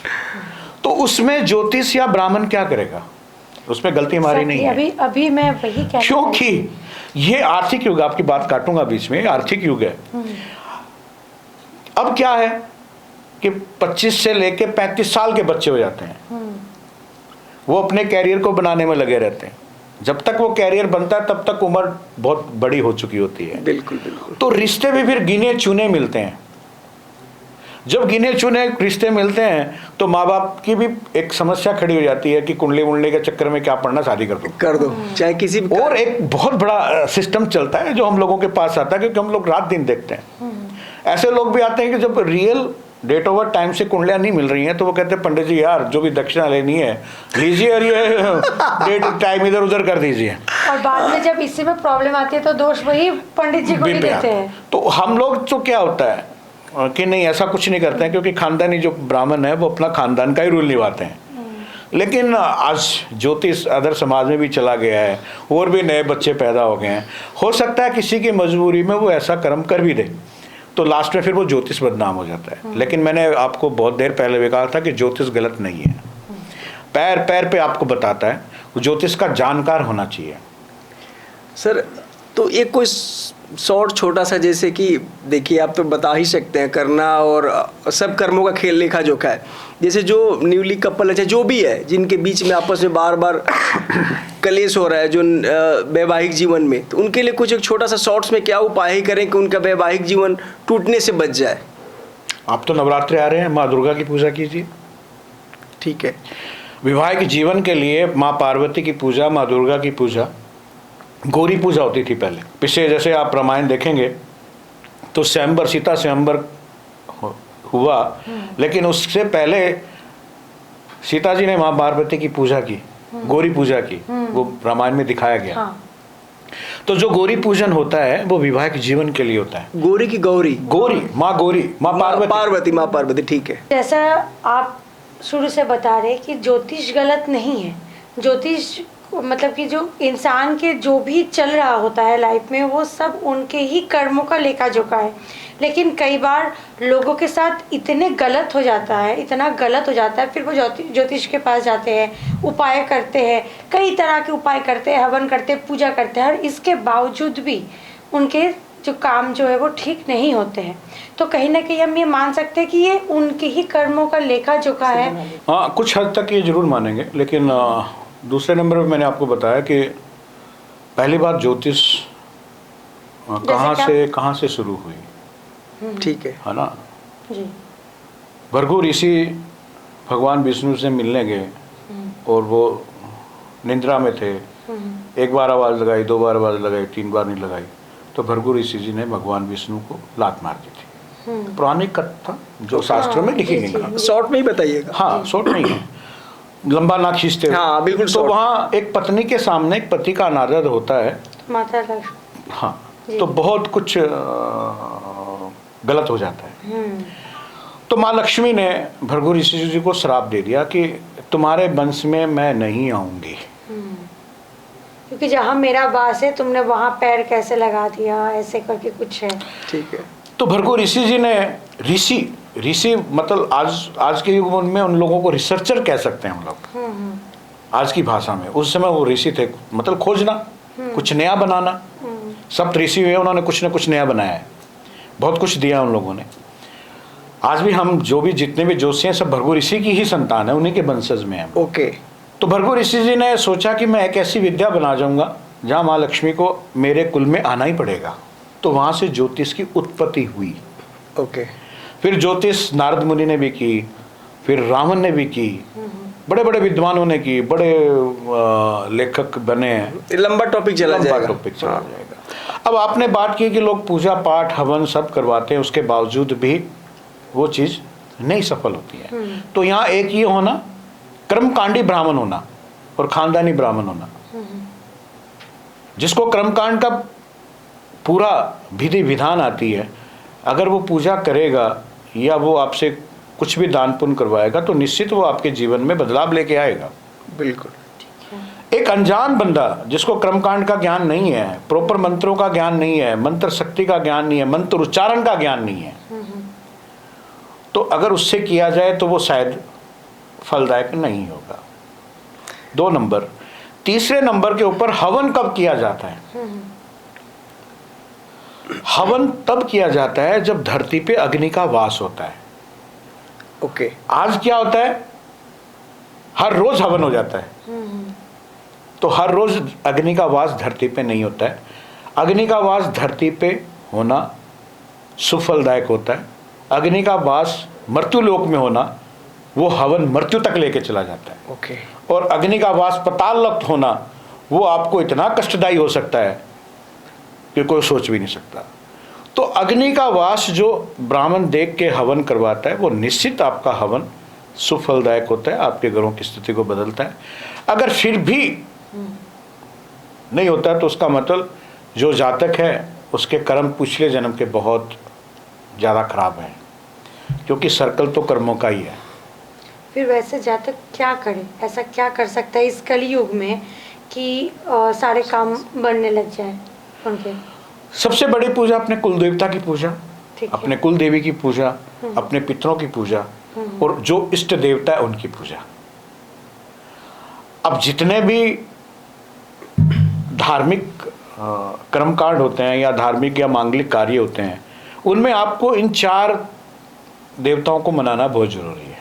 तो उसमें ज्योतिष या ब्राह्मण क्या करेगा? उसमें गलती हमारी नहीं है। अभी मैं वही कह, क्योंकि ये आर्थिक युग, आपकी बात काटूंगा बीच में, आर्थिक युग है। अब क्या है कि 25 से लेके 35 साल के बच्चे हो जाते हैं, वो अपने कैरियर को बनाने में लगे रहते हैं। जब तक वो कैरियर बनता है तब तक उम्र बहुत बड़ी हो चुकी होती है। बिल्कुल बिल्कुल। तो रिश्ते भी फिर गिने चुने मिलते हैं। जब गिने चुने रिश्ते मिलते हैं तो माँ बाप की भी एक समस्या खड़ी हो जाती है कि कुंडली वुंडली के चक्कर में क्या पढ़ना, शादी कर दो चाहे किसी भी। और एक बहुत बड़ा सिस्टम चलता है जो हम लोगों के पास आता है, क्योंकि हम लोग रात दिन देखते हैं। ऐसे लोग भी आते हैं कि जब रियल डेट ओवर टाइम से कुंडलियाँ नहीं मिल रही हैं तो वो कहते हैं पंडित जी यार जो भी दक्षिणा लेनी है लीजिए और ये डेट टाइम इधर उधर कर दीजिए। और बाद में जब इसी में प्रॉब्लम आती है तो दोष वही पंडित जी को ही देते हैं। तो हम लोग तो क्या होता है कि नहीं, ऐसा कुछ नहीं करते हैं, क्योंकि खानदानी जो ब्राह्मण है वो अपना खानदान का ही रूल निभाते हैं। लेकिन आज ज्योतिष अदर समाज में भी चला गया है और भी नए बच्चे पैदा हो गए हैं। हो सकता है किसी की मजबूरी में वो ऐसा कर्म कर भी दे, तो लास्ट में फिर वो ज्योतिष बदनाम हो जाता है। लेकिन मैंने आपको बहुत देर पहले भी कहा था कि ज्योतिष गलत नहीं है, पैर पैर पे आपको बताता है। ज्योतिष का जानकार होना चाहिए। सर तो एक कोई शॉर्ट छोटा सा, जैसे कि देखिए आप तो बता ही सकते हैं, करना और सब कर्मों का खेल लेखा जोखा है। जैसे जो न्यूली कपल है, जो भी है, जिनके बीच में आपस में बार बार कलेश हो रहा है जो वैवाहिक जीवन में, तो उनके लिए कुछ एक छोटा सा शॉर्ट्स में क्या उपाय ही करें कि उनका वैवाहिक जीवन टूटने से बच जाए? आप तो नवरात्रे आ रहे हैं, माँ दुर्गा की पूजा कीजिए। ठीक है। वैवाहिक जीवन के लिए माँ पार्वती की पूजा, माँ दुर्गा की पूजा, गौरी पूजा होती थी पहले। पिछले जैसे आप रामायण देखेंगे तो स्वयंवर, सीता स्वयंवर हुआ, लेकिन उससे पहले सीता जी ने माँ पार्वती की पूजा की, गौरी पूजा की, वो रामायण में दिखाया गया। हाँ। तो जो गौरी पूजन होता है वो वैवाहिक जीवन के लिए होता है। गौरी की गौरी, माँ गौरी, माँ पार्वती, ठीक है। जैसा आप शुरू से बता रहे कि ज्योतिष गलत नहीं है। ज्योतिष मतलब कि जो इंसान के जो भी चल रहा होता है लाइफ में वो सब उनके ही कर्मों का लेखा जोखा है। लेकिन कई बार लोगों के साथ इतने गलत हो जाता है, इतना गलत हो जाता है, फिर वो ज्योतिष के पास जाते हैं, उपाय करते हैं, कई तरह के उपाय करते हैं, हवन करते हैं, पूजा करते हैं, और इसके बावजूद भी उनके जो काम जो है वो ठीक नहीं होते हैं। तो कहीं ना कहीं हम ये मान सकते हैं कि ये उनके ही कर्मों का लेखा जोखा है। हाँ, कुछ हद तक ये जरूर मानेंगे। लेकिन दूसरे नंबर पर मैंने आपको बताया कि पहली बात ज्योतिष कहाँ से शुरू हुई। ठीक है ना जी। भृगु ऋषि भगवान विष्णु से मिलने गए और वो निद्रा में थे। एक बार आवाज़ लगाई, 2 बार आवाज़ लगाई, 3 बार नहीं लगाई, तो भृगु ऋषि जी ने भगवान विष्णु को लात मार दी थी। पुरानी कथा जो शास्त्रों में लिखी गई। शॉर्ट में ही बताइएगा। हाँ, शॉर्ट नहीं है, लंबा ना खींचते हुए। हाँ बिल्कुल। तो वहाँ एक पत्नी के सामने एक पति का अनादर होता है, माता लक्ष्मी। हाँ, तो बहुत कुछ गलत हो जाता है। तो माँ लक्ष्मी ने भृगु ऋषि जी को श्राप दे दिया कि तुम्हारे वंश में मैं नहीं आऊंगी। क्योंकि जहाँ मेरा वास है तुमने वहाँ पैर कैसे लगा दिया, ऐसे करके कुछ है। ठीक है। तो भृगु ऋषि जी ने ऋषि मतलब आज के युग में उन लोगों को रिसर्चर कह सकते हैं हम लोग आज की भाषा में। उस समय वो ऋषि थे, मतलब खोजना, कुछ नया बनाना। सप्त ऋषि हुए, उन्होंने कुछ न कुछ नया बनाया है, बहुत कुछ दिया उन लोगों ने। आज भी हम जो भी जितने भी जोशी हैं सब भृगु ऋषि की ही संतान है, उन्हीं के वंशज में हैं। ओके। तो भृगु ऋषि जी ने सोचा कि मैं एक ऐसी विद्या बना जाऊंगा जहाँ माँ लक्ष्मी को मेरे कुल में आना ही पड़ेगा। तो वहाँ से ज्योतिष की उत्पत्ति हुई। ओके। फिर ज्योतिष नारद मुनि ने भी की, फिर रावण ने भी की, बड़े बड़े विद्वानों ने की, बड़े लेखक बने हैं। लंबा टॉपिक चला जाएगा। टॉपिक चला जाएगा। अब आपने बात की कि लोग पूजा पाठ हवन सब करवाते हैं, उसके बावजूद भी वो चीज़ नहीं सफल होती है। तो यहाँ एक ये होना, कर्मकांडी ब्राह्मण होना और खानदानी ब्राह्मण होना। जिसको कर्मकांड का पूरा विधि विधान आती है, अगर वो पूजा करेगा या वो आपसे कुछ भी दान पुण्य करवाएगा तो निश्चित वो आपके जीवन में बदलाव लेके आएगा। बिल्कुल। एक अनजान बंदा जिसको कर्मकांड का ज्ञान नहीं है, प्रॉपर मंत्रों का ज्ञान नहीं है, मंत्र शक्ति का ज्ञान नहीं है, मंत्र उच्चारण का ज्ञान नहीं है, तो अगर उससे किया जाए तो वो शायद फलदायक नहीं होगा। 2 नंबर। तीसरे नंबर के ऊपर हवन कब किया जाता है? हवन तब किया जाता है जब धरती पे अग्नि का वास होता है। ओके। आज क्या होता है, हर रोज हवन हो जाता है। तो हर रोज अग्नि का वास धरती पे नहीं होता है। अग्नि का वास धरती पे होना सुफलदायक होता है। अग्नि का वास मृत्यु लोक में होना, वो हवन मृत्यु तक लेके चला जाता है। ओके। और अग्नि का वास पताल लोक होना, वो आपको इतना कष्टदायी हो सकता है कि कोई सोच भी नहीं सकता। तो अग्नि का वास जो ब्राह्मण देख के हवन करवाता है, वो निश्चित आपका हवन सुफलदायक होता है, आपके घरों की स्थिति को बदलता है। अगर फिर भी नहीं होता तो उसका मतलब जो जातक है उसके कर्म पिछले जन्म के बहुत ज़्यादा खराब हैं, क्योंकि सर्कल तो कर्मों का ही है। फिर वैसे जातक क्या करे, ऐसा क्या कर सकता है इस कलयुग में कि सारे काम बनने लग जाए उनके? सबसे बड़ी पूजा अपने कुल देवता की पूजा, ठीक है। अपने कुल देवी की पूजा, अपने पितरों की पूजा और जो इष्ट देवता है उनकी पूजा। अब जितने भी धार्मिक कर्मकांड होते हैं या धार्मिक या मांगलिक कार्य होते हैं, उनमें आपको इन 4 देवताओं को मनाना बहुत जरूरी है।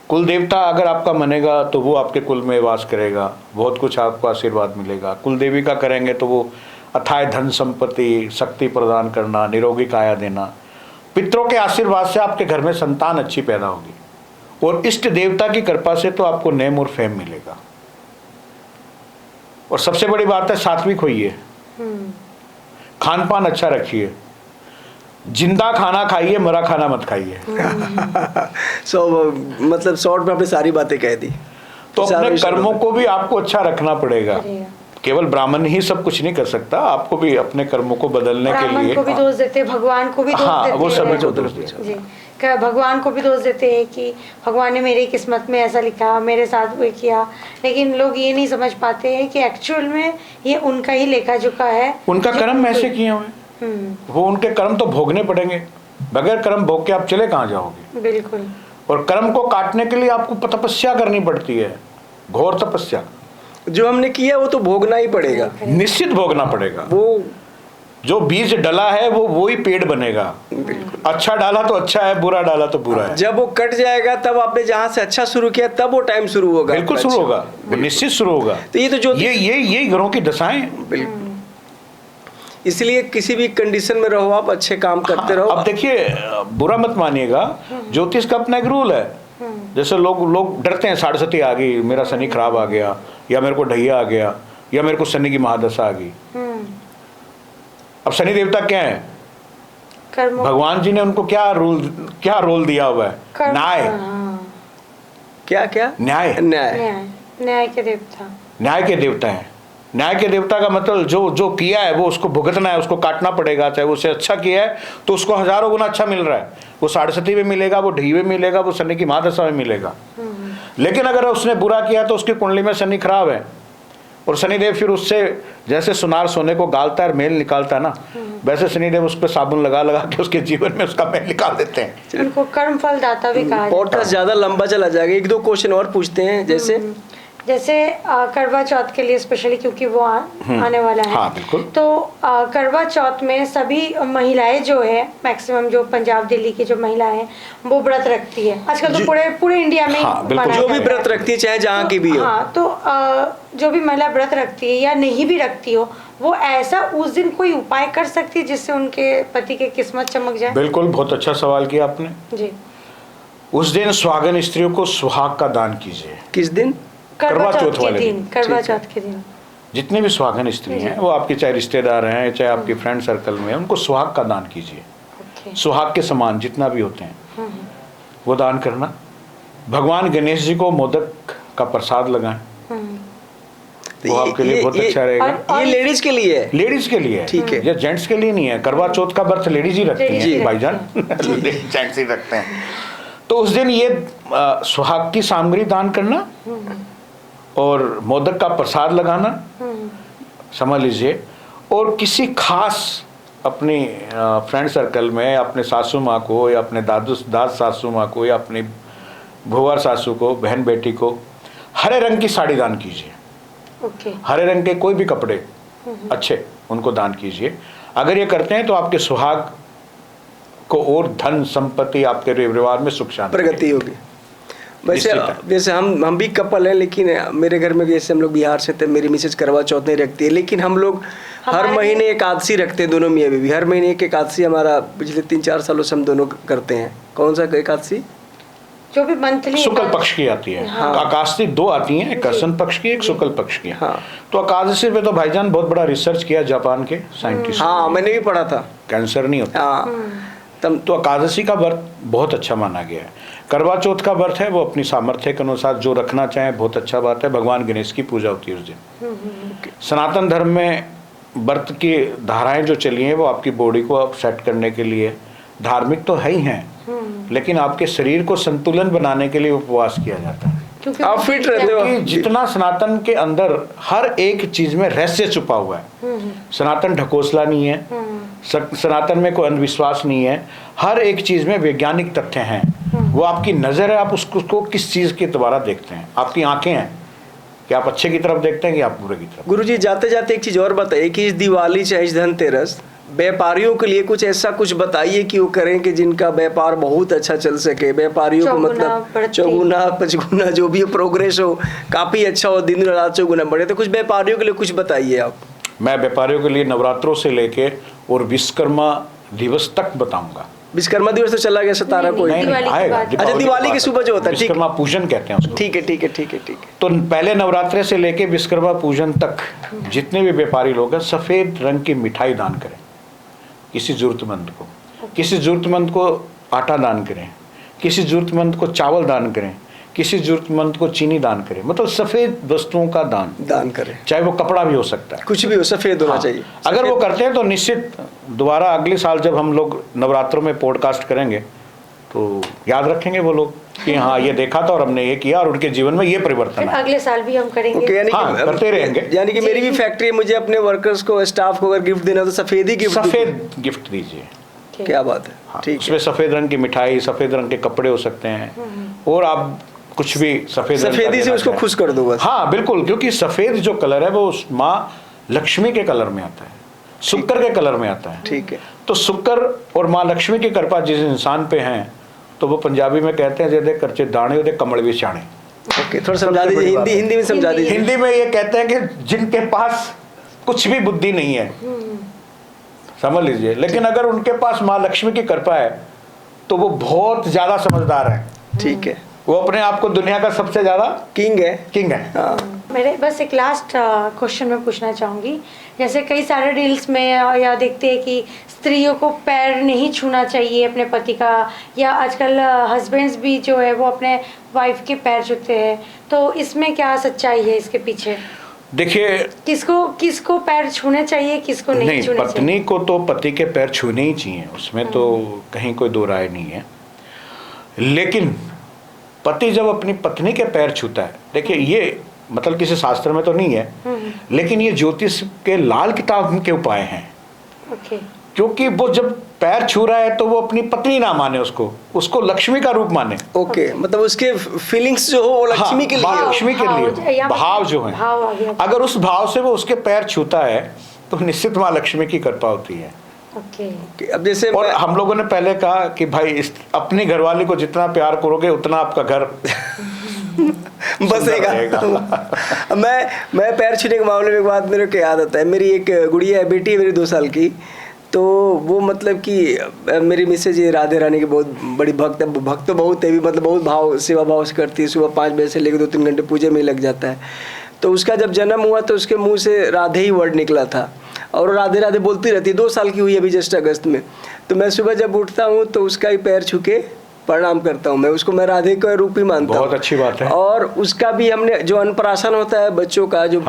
कुल देवता अगर आपका मनेगा तो वो आपके कुल में वास करेगा, बहुत कुछ आपको आशीर्वाद मिलेगा। कुल देवी का करेंगे तो वो अथाय धन संपत्ति, शक्ति प्रदान करना, निरोगी काया देना। पितरों के आशीर्वाद से आपके घर में संतान अच्छी पैदा होगी और इष्ट देवता की कृपा से तो आपको नेम और फेम मिलेगा। और सबसे बड़ी बात है, सात्विक होइए, खान पान अच्छा रखिए, जिंदा खाना खाइए, मरा खाना मत खाइए। मतलब शॉर्ट में आपने सारी बातें कह दी। तो अपने कर्मों को भी आपको अच्छा रखना पड़ेगा। केवल ब्राह्मण ही सब कुछ नहीं कर सकता, आपको भी अपने कर्मों को बदलने के लिए ब्राह्मण को भी दोष देते, भगवान को भी दोष देते। वो सभी को दोष देते जी, भगवान को भी दोष देते हैं कि भगवान ने मेरी किस्मत में ऐसा लिखा, मेरे साथ वो किया। लेकिन लोग ये नहीं समझ पाते हैं कि एक्चुअल में ये उनका ही लेखा जोखा है, उनका कर्म ऐसे किए हुए, वो उनके कर्म तो भोगने पड़ेंगे। बगैर कर्म भोग के आप चले कहाँ जाओगे? बिल्कुल। और कर्म को काटने के लिए आपको तपस्या करनी पड़ती है, घोर तपस्या। जो हमने किया वो तो भोगना ही पड़ेगा, निश्चित भोगना पड़ेगा। वो जो बीज डला है वो ही पेड़ बनेगा। अच्छा डाला तो अच्छा है, बुरा डाला तो बुरा है। जब वो कट जाएगा तब आपने जहाँ से अच्छा शुरू किया तब वो टाइम शुरू होगा। बिल्कुल शुरू होगा, वो निश्चित शुरू होगा। तो ये तो जो यही घरों की दशाएं। बिल्कुल। इसलिए किसी भी कंडीशन में रहो, आप अच्छे काम करते रहो। अब देखिए, बुरा मत मानिएगा, ज्योतिष का अपना एक रूल है। जैसे लोग डरते हैं, 67 आ गई, मेरा शनि खराब आ गया, या मेरे को ढैया आ गया, या मेरे को शनि की महादशा आ गई। अब शनि देवता क्या है? भगवान जी ने उनको क्या रोल दिया हुआ है? न्याय। क्या क्या? न्याय। न्याय के देवता, न्याय के देवता है। न्याय के देवता का मतलब जो जो किया है वो उसको भुगतना है, उसको काटना पड़ेगा। चाहे वो उससे अच्छा किया है तो उसको हजारों गुना अच्छा मिल रहा है, वो साढ़े में मिलेगा, वो ढी में मिलेगा, वो शनि की महादशा में मिलेगा। लेकिन अगर उसने बुरा किया तो उसकी कुंडली में शनि खराब है, और शनिदेव फिर उससे जैसे सुनार सोने को गालता है, मेल निकालता है ना, वैसे शनिदेव उस पर साबुन लगा लगा के उसके जीवन में उसका मेल निकाल देते हैं। उनको कर्म फल दाता भी कहा जाता है। पॉडकास्ट ज़्यादा लंबा चला जाएगा, 1-2 क्वेश्चन और पूछते हैं। जैसे करवा चौथ के लिए स्पेशली, क्योंकि वो आने वाला है। हाँ, बिल्कुल। तो करवा चौथ में सभी महिलाएं जो है, मैक्सिमम जो पंजाब दिल्ली की जो महिलाएं हैं वो व्रत रखती है। आजकल तो पूरे इंडिया में हाँ, बिल्कुल। जो भी व्रत रखती है चाहे जहाँ की भी हो। हाँ, तो जो भी महिला व्रत रखती है या नहीं भी रखती हो, वो ऐसा उस दिन कोई उपाय कर सकती है जिससे उनके पति की किस्मत चमक जाए? बिल्कुल, बहुत अच्छा सवाल किया आपने जी। उस दिन सुहागन स्त्रियों को सुहाग का दान कीजिए। किस दिन? करवा चौथ वाले दिन। करवा चौथ के दिन जितनी भी सुहागन स्त्री हैं, वो आपके चाहे रिश्तेदार हैं, चाहे आपके फ्रेंड सर्कल में, उनको सुहाग का दान कीजिए। सुहाग के समान जितना भी होते हैं वो दान करना। भगवान गणेश जी को मोदक का प्रसाद लगाएं, वो आपके लिए बहुत अच्छा रहेगा। ये लेडीज के लिए है? लेडीज के लिए है, ठीक है। ये जेंट्स के लिए नहीं है। करवा चौथ का व्रत लेडीज ही रखती हैं भाईजान, जेंट्स ही रखते हैं। तो उस दिन ये सुहाग की सामग्री दान करना और मोदक का प्रसाद लगाना, समझ लीजिए। और किसी खास अपनी फ्रेंड सर्कल में अपने सासू माँ को या अपने दास सासू माँ को या अपनी भुआ सासू को, बहन बेटी को हरे रंग की साड़ी दान कीजिए। हरे रंग के कोई भी कपड़े अच्छे उनको दान कीजिए। अगर ये करते हैं तो आपके सुहाग को और धन संपत्ति, आपके परिवार में सुख शांति प्रगति होगी। वैसे हम भी कपल हैं, लेकिन मेरे घर में जैसे हम लोग बिहार से थे, मेरी मिसेज करवा चौथ नहीं रखती है, लेकिन हम लोग हर महीने एकादशी रखते हैं, दोनों मियाँ बीवी। हर महीने एक एकादशी हमारा पिछले 3-4 सालों से हम दोनों करते हैं। कौन सा एकादशी? जो भी मंथली शुक्ल पक्ष की आती है। हाँ। एकादशी 2 आती हैं, एक कृष्ण पक्ष की, एक शुक्ल पक्ष की। हाँ। तो एकादशी पे तो भाईजान बहुत बड़ा रिसर्च किया जापान के साइंटिस्ट। हाँ, मैंने भी पढ़ा था। कैंसर नहीं होता। हाँ। तो एकादशी का व्रत बहुत अच्छा माना गया है। करवा चौथ का व्रत है वो अपनी सामर्थ्य के अनुसार जो रखना चाहे, बहुत अच्छा बात है। भगवान गणेश की पूजा होती है उस दिन। सनातन धर्म में व्रत की धाराएं जो चली हैं वो आपकी बॉडी को सेट करने के लिए, धार्मिक तो है ही हैं, लेकिन आपके शरीर को संतुलन बनाने के लिए उपवास किया जाता है। आप फिट रहते हो। जितना सनातन के अंदर हर एक चीज में रहस्य छुपा हुआ है। सनातन ढकोसला नहीं है, सनातन में कोई अंधविश्वास नहीं है। हर एक चीज में वैज्ञानिक तथ्य हैं। वो आपकी नजर है, आप उसको किस चीज के द्वारा देखते हैं। आपकी आंखें हैं कि आप अच्छे की तरफ देखते हैं कि आप बुरे की तरफ। गुरुजी, जाते जाते एक चीज और बताइए कि इस दिवाली चाहे इस धनतेरस, व्यापारियों के लिए कुछ ऐसा कुछ बताइए कि वो करें कि जिनका व्यापार बहुत अच्छा चल सके। व्यापारियों को मतलब चौगुना 55 जो भी प्रोग्रेस हो, काफी अच्छा हो, दिन रात चौगुना बढ़े। तो कुछ व्यापारियों के लिए कुछ बताइए आप। मैं व्यापारियों के लिए नवरात्रों से लेके और विश्वकर्मा दिवस तक बताऊंगा। विश्वकर्मा दिवस तो चला गया 17 को। आएगा। अच्छा, दिवाली के सुबह जो होता है, विश्वकर्मा पूजन कहते हैं उसको। ठीक है। तो पहले नवरात्रे से लेके विश्वकर्मा पूजन तक जितने भी व्यापारी लोग हैं, सफेद रंग की मिठाई दान करें किसी जरूरतमंद को। किसी जरूरतमंद को आटा दान करें, किसी जरूरतमंद को चावल दान करें, किसी जरूरतमंद को चीनी दान करें। मतलब सफेद वस्तुओं का दान करें, चाहे वो कपड़ा भी हो सकता है, कुछ भी हो, सफेद होना चाहिए। अगर वो करते हैं तो निश्चित दोबारा अगले साल जब हम लोग नवरात्रों में पॉडकास्ट करेंगे तो याद रखेंगे वो लोग कि हाँ ये देखा था और हमने ये किया और उनके जीवन में ये परिवर्तन है। अगले साल भी हम करेंगे। हाँ, करते रहेंगे। यानी कि मेरी भी फैक्ट्री है, मुझे अपने वर्कर्स को, स्टाफ को अगर गिफ्ट देना तो सफेद गिफ्ट दीजिए। क्या बात है। हाँ, उसमें सफेद रंग की मिठाई, सफेद रंग के कपड़े हो सकते हैं, और आप कुछ भी सफेदी से उसको खुश कर दो बस। हाँ बिल्कुल, क्योंकि सफेद जो कलर है वो माँ लक्ष्मी के कलर में आता है, शुक्र के कलर में आता है। ठीक है। तो शुक्र और माँ लक्ष्मी की कृपा जिस इंसान पे है, तो वो पंजाबी में कहते हैं जे करचे दाने ओदे कमल भी चाणे। ओके, थोड़ा समझा दीजिए। हिंदी में समझा दीजिए। हिंदी में ये कहते हैं कि जिनके पास कुछ भी बुद्धि नहीं है, समझ लीजिए, लेकिन अगर उनके पास माँ लक्ष्मी की कृपा है तो वो बहुत ज्यादा समझदार है। ठीक है। वो अपने आप को दुनिया का सबसे ज्यादा किंग है। हाँ। मेरे बस एक लास्ट क्वेश्चन में पूछना चाहूँगी, जैसे कई सारे रील्स में या देखते हैं कि स्त्रियों को पैर नहीं छूना चाहिए अपने पति का, या आजकल हस्बैंड्स भी जो है वो अपने वाइफ के पैर छूते हैं, तो इसमें क्या सच्चाई है इसके पीछे? देखिए, किसको पैर छूने चाहिए, किसको नहीं छूने चाहिए? पत्नी को तो पति के पैर छूने ही चाहिए, उसमें तो कहीं कोई दो राय नहीं है। लेकिन पति जब अपनी पत्नी के पैर छूता है, देखिए ये मतलब किसी शास्त्र में तो नहीं है, लेकिन ये ज्योतिष के लाल किताब के उपाय हैं। ओके। क्योंकि वो जब पैर छू रहा है तो वो अपनी पत्नी ना माने, उसको लक्ष्मी का रूप माने। ओके, मतलब उसके फीलिंग्स जो हो वो लक्ष्मी के लिए हाँ, हो। लक्ष्मी के लिए भाव जो है, भाव आ गया। अगर उस भाव से वो उसके पैर छूता है तो निश्चित माँ लक्ष्मी की कृपा होती है। ओके। अब जैसे और हम लोगों ने पहले कहा कि भाई अपनी घरवाली को जितना प्यार करोगे उतना आपका घर बसेगा। मैं पैर छूने के मामले में एक बात मेरे को याद आता है। मेरी एक गुड़िया है, बेटी है मेरी 2 साल की। तो वो मतलब कि मेरी मिसेज ये राधे रानी की बहुत बड़ी भक्त तो बहुत है भी, मतलब बहुत भाव सेवा भाव से करती है। सुबह 5 बजे से लेकर 2-3 घंटे पूजे में लग जाता है। तो उसका जब जन्म हुआ तो उसके मुंह से राधे ही वर्ड निकला था और राधे राधे बोलती रहती है। 2 साल की हुई अभी जस्ट अगस्त में। तो मैं सुबह जब उठता हूँ तो उसका ही पैर छू के प्रणाम करता हूँ। मैं राधे का रूप ही मानता हूँ। बहुत अच्छी बात है। और उसका भी हमने जो अन्नप्राशन होता है बच्चों का जो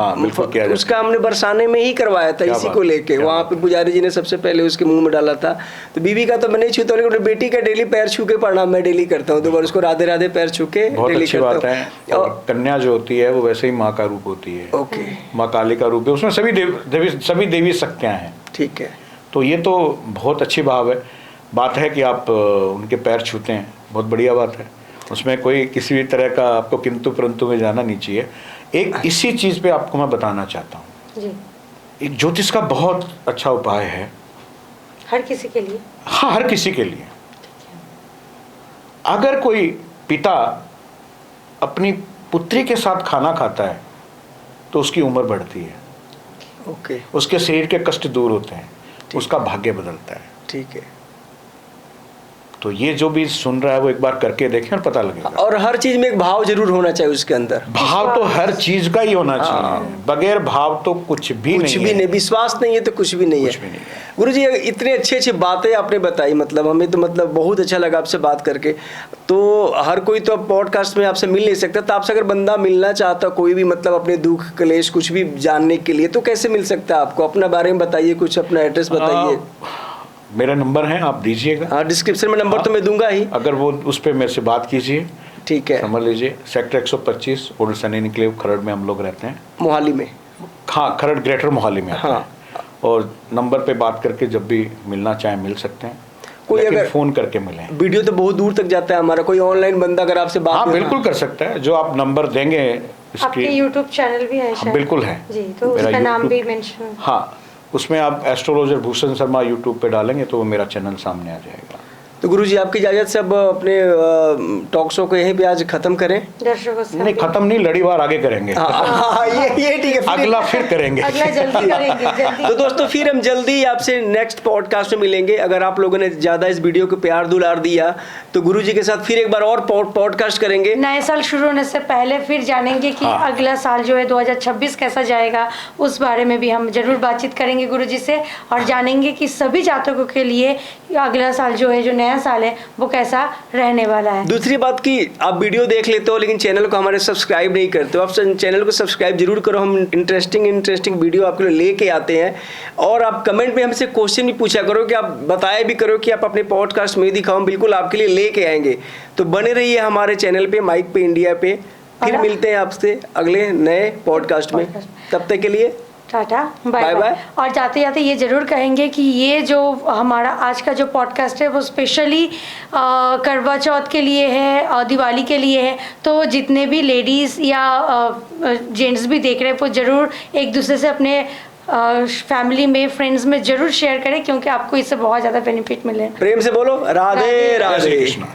उसका हमने बरसाने में ही करवाया था, इसी को लेके। वहाँ पे पुजारी जी ने सबसे पहले उसके मुंह में डाला था। तो बीवी का तो मैं नहीं छूता, लेकिन बेटी का डेली पैर छू के प्रणाम मैं डेली करता हूँ। 2 बार उसको राधे राधे पैर छू के डेली करता हूँ। और कन्या जो होती है वो वैसे ही माँ का रूप होती है। ओके, माँ काली का रूप है, उसमें सभी देवी शक्तियाँ हैं। ठीक है। तो ये तो बहुत अच्छी बात है कि आप उनके पैर छूते हैं, बहुत बढ़िया बात है। उसमें कोई किसी भी तरह का आपको किंतु परंतु में जाना नहीं चाहिए। एक इसी चीज़ पे आपको मैं बताना चाहता हूँ जी। एक ज्योतिष का बहुत अच्छा उपाय है हर किसी के लिए। हाँ, हर किसी के लिए। अगर कोई पिता अपनी पुत्री के साथ खाना खाता है तो उसकी उम्र बढ़ती है, ओके, उसके शरीर के कष्ट दूर होते हैं, उसका भाग्य बदलता है। ठीक है। तो ये जो भी सुन रहा है वो एक बार करके देखें और पता लगेगा। और हर चीज में एक भाव जरूर होना चाहिए उसके अंदर। भाव तो हर चीज का ही होना चाहिए, बगैर भाव तो कुछ भी नहीं। विश्वास नहीं है तो कुछ भी नहीं है। गुरुजी इतने अच्छी बातें आपने बताई, मतलब हमें तो मतलब बहुत अच्छा लगा आपसे बात करके। तो हर कोई तो पॉडकास्ट में आपसे मिल नहीं सकता, तो आपसे अगर बंदा मिलना चाहता कोई भी, मतलब अपने दुख क्लेश कुछ भी जानने के लिए, तो कैसे मिल सकता है आपको? अपना बारे में बताइए, कुछ अपना एड्रेस बताइए। मेरा नंबर है, आप दीजिएगा। हाँ, डिस्क्रिप्शन में नंबर तो मैं दूंगा ही। अगर वो उस पर मेरे से बात कीजिए। ठीक है। समझ लीजिए सेक्टर 125 ओल्ड सनी एन्क्लेव खरड़ में हम लोग रहते हैं, मोहाली में। हाँ, खरड़ ग्रेटर मोहाली में। हाँ। और नंबर पे बात करके जब भी मिलना चाहे मिल सकते हैं। कोई अगर फ़ोन करके मिलें। वीडियो तो बहुत दूर तक जाता है हमारा, कोई ऑनलाइन बंदा अगर आपसे बात। हाँ, बिल्कुल कर सकता है। जो आप नंबर देंगे आपके यूट्यूब चैनल भी है शायद? बिल्कुल है जी, तो उसका नाम भी मेंशन। हाँ, उसमें आप एस्ट्रोलॉजर भूषण शर्मा यूट्यूब पे डालेंगे तो वो मेरा चैनल सामने आ जाएगा। तो गुरुजी आपकी इजाज़त से अब अपने टॉक शो को यहीं पे आज खत्म करें। दर्शकों से नहीं, खत्म नहीं, लड़ीवार आगे करेंगे। ये ठीक है, अगला फिर करेंगे। अगला जल्दी करेंगे, जल्दी। तो दोस्तों फिर हम जल्दी आपसे नेक्स्ट पॉडकास्ट में मिलेंगे। अगर आप लोगों ने ज़्यादा इस वीडियो को प्यार दुलार दिया तो गुरुजी के साथ फिर एक बार और पॉडकास्ट करेंगे। नए साल शुरू होने से पहले फिर जानेंगे कि अगला साल जो है 2026 कैसा जाएगा, उस बारे में भी हम जरूर बातचीत करेंगे गुरुजी से, और जानेंगे कि सभी जातकों के लिए अगला साल जो है, जो नया साल है, वो कैसा रहने वाला है। दूसरी बात कि आप वीडियो देख लेते हो लेकिन चैनल को हमारे सब्सक्राइब नहीं करते हो। आप चैनल को सब्सक्राइब जरूर करो, हम इंटरेस्टिंग वीडियो आपके लिए लेके आते हैं। और आप कमेंट में हमसे क्वेश्चन भी पूछा करो, कि आप बताया भी करो कि आप अपने पॉडकास्ट में दिखाओ, बिल्कुल आपके लिए लेके आएंगे। तो बने रहिए हमारे चैनल पे, माइक पे इंडिया पे। फिर मिलते हैं आपसे अगले नए पॉडकास्ट में। तब तक के लिए टाटा, बाय बाय। और जाते जाते ये ज़रूर कहेंगे कि ये जो हमारा आज का जो पॉडकास्ट है वो स्पेशली करवा चौथ के लिए है, दिवाली के लिए है। तो जितने भी लेडीज़ या जेंट्स भी देख रहे हैं वो ज़रूर एक दूसरे से अपने फैमिली में, फ्रेंड्स में ज़रूर शेयर करें, क्योंकि आपको इससे बहुत ज़्यादा बेनिफिट मिले। प्रेम से बोलो राधे राधे। कृष्णा।